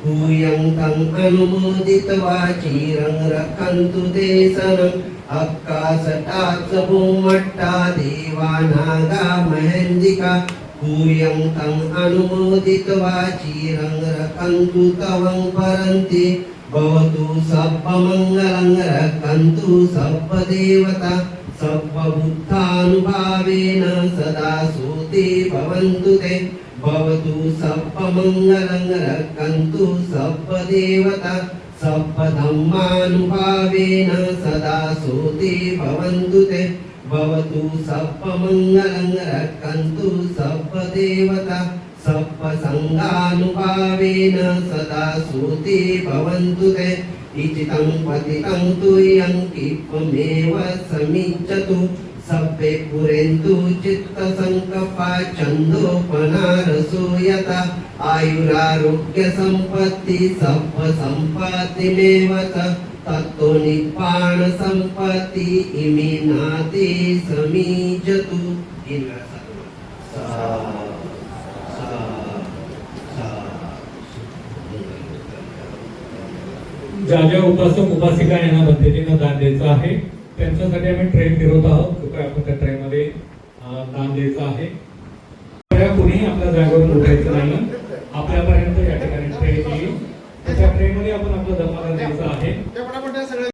S13: पूयं तं अनुमोदित्वा चिरं रक्षन्तु देशनम् आकाशटात् भूमट्टा देवानागा महेन्दिका पूयं तं अनुमोदित्वा चिरं रक्षन्तु तवं परन्ति भवतु सर्वमङ्गलं रक्षन्तु सर्वदेवता सर्वबुद्धानुभावेन सदा सूते भवन्तु ते भवतु सर्वमङ्गलं रक्षन्तु सर्वदेवता सर्वधम्मानुभावेन सदा सूते भवन्तु ते भवतु सर्वमङ्गलं रक्षन्तु सर्वदेवता सर्वसङ्गानुभावेन सदा सूते भवन्तु ते इचितं पतितं तुयं कित्वमेव समिच्छतु सभ्ये पुरेन्तु चित्तसङ्कपा छन्दोपनारसो यथा आयुरारोग्यसम्पत्ति सर्वसम्पत्तिमेव च तत्तो निप्पाणसम्पत्ति इमे नाते समीजतु.
S2: ज्या ज्या उपासक उपासिका यांना पद्धतीनं दान द्यायचं आहे त्यांच्यासाठी आम्ही ट्रेन फिरवत आहोत. कृपया आपण त्या ट्रेन मध्ये दान द्यायचं आहे. कुणीही आपल्या जागेवर उठायचं नाही. आपल्यापर्यंत या ठिकाणी ट्रेन येईल, त्या ट्रेन मध्ये आपण आपलं धर्मदान द्यायचं आहे.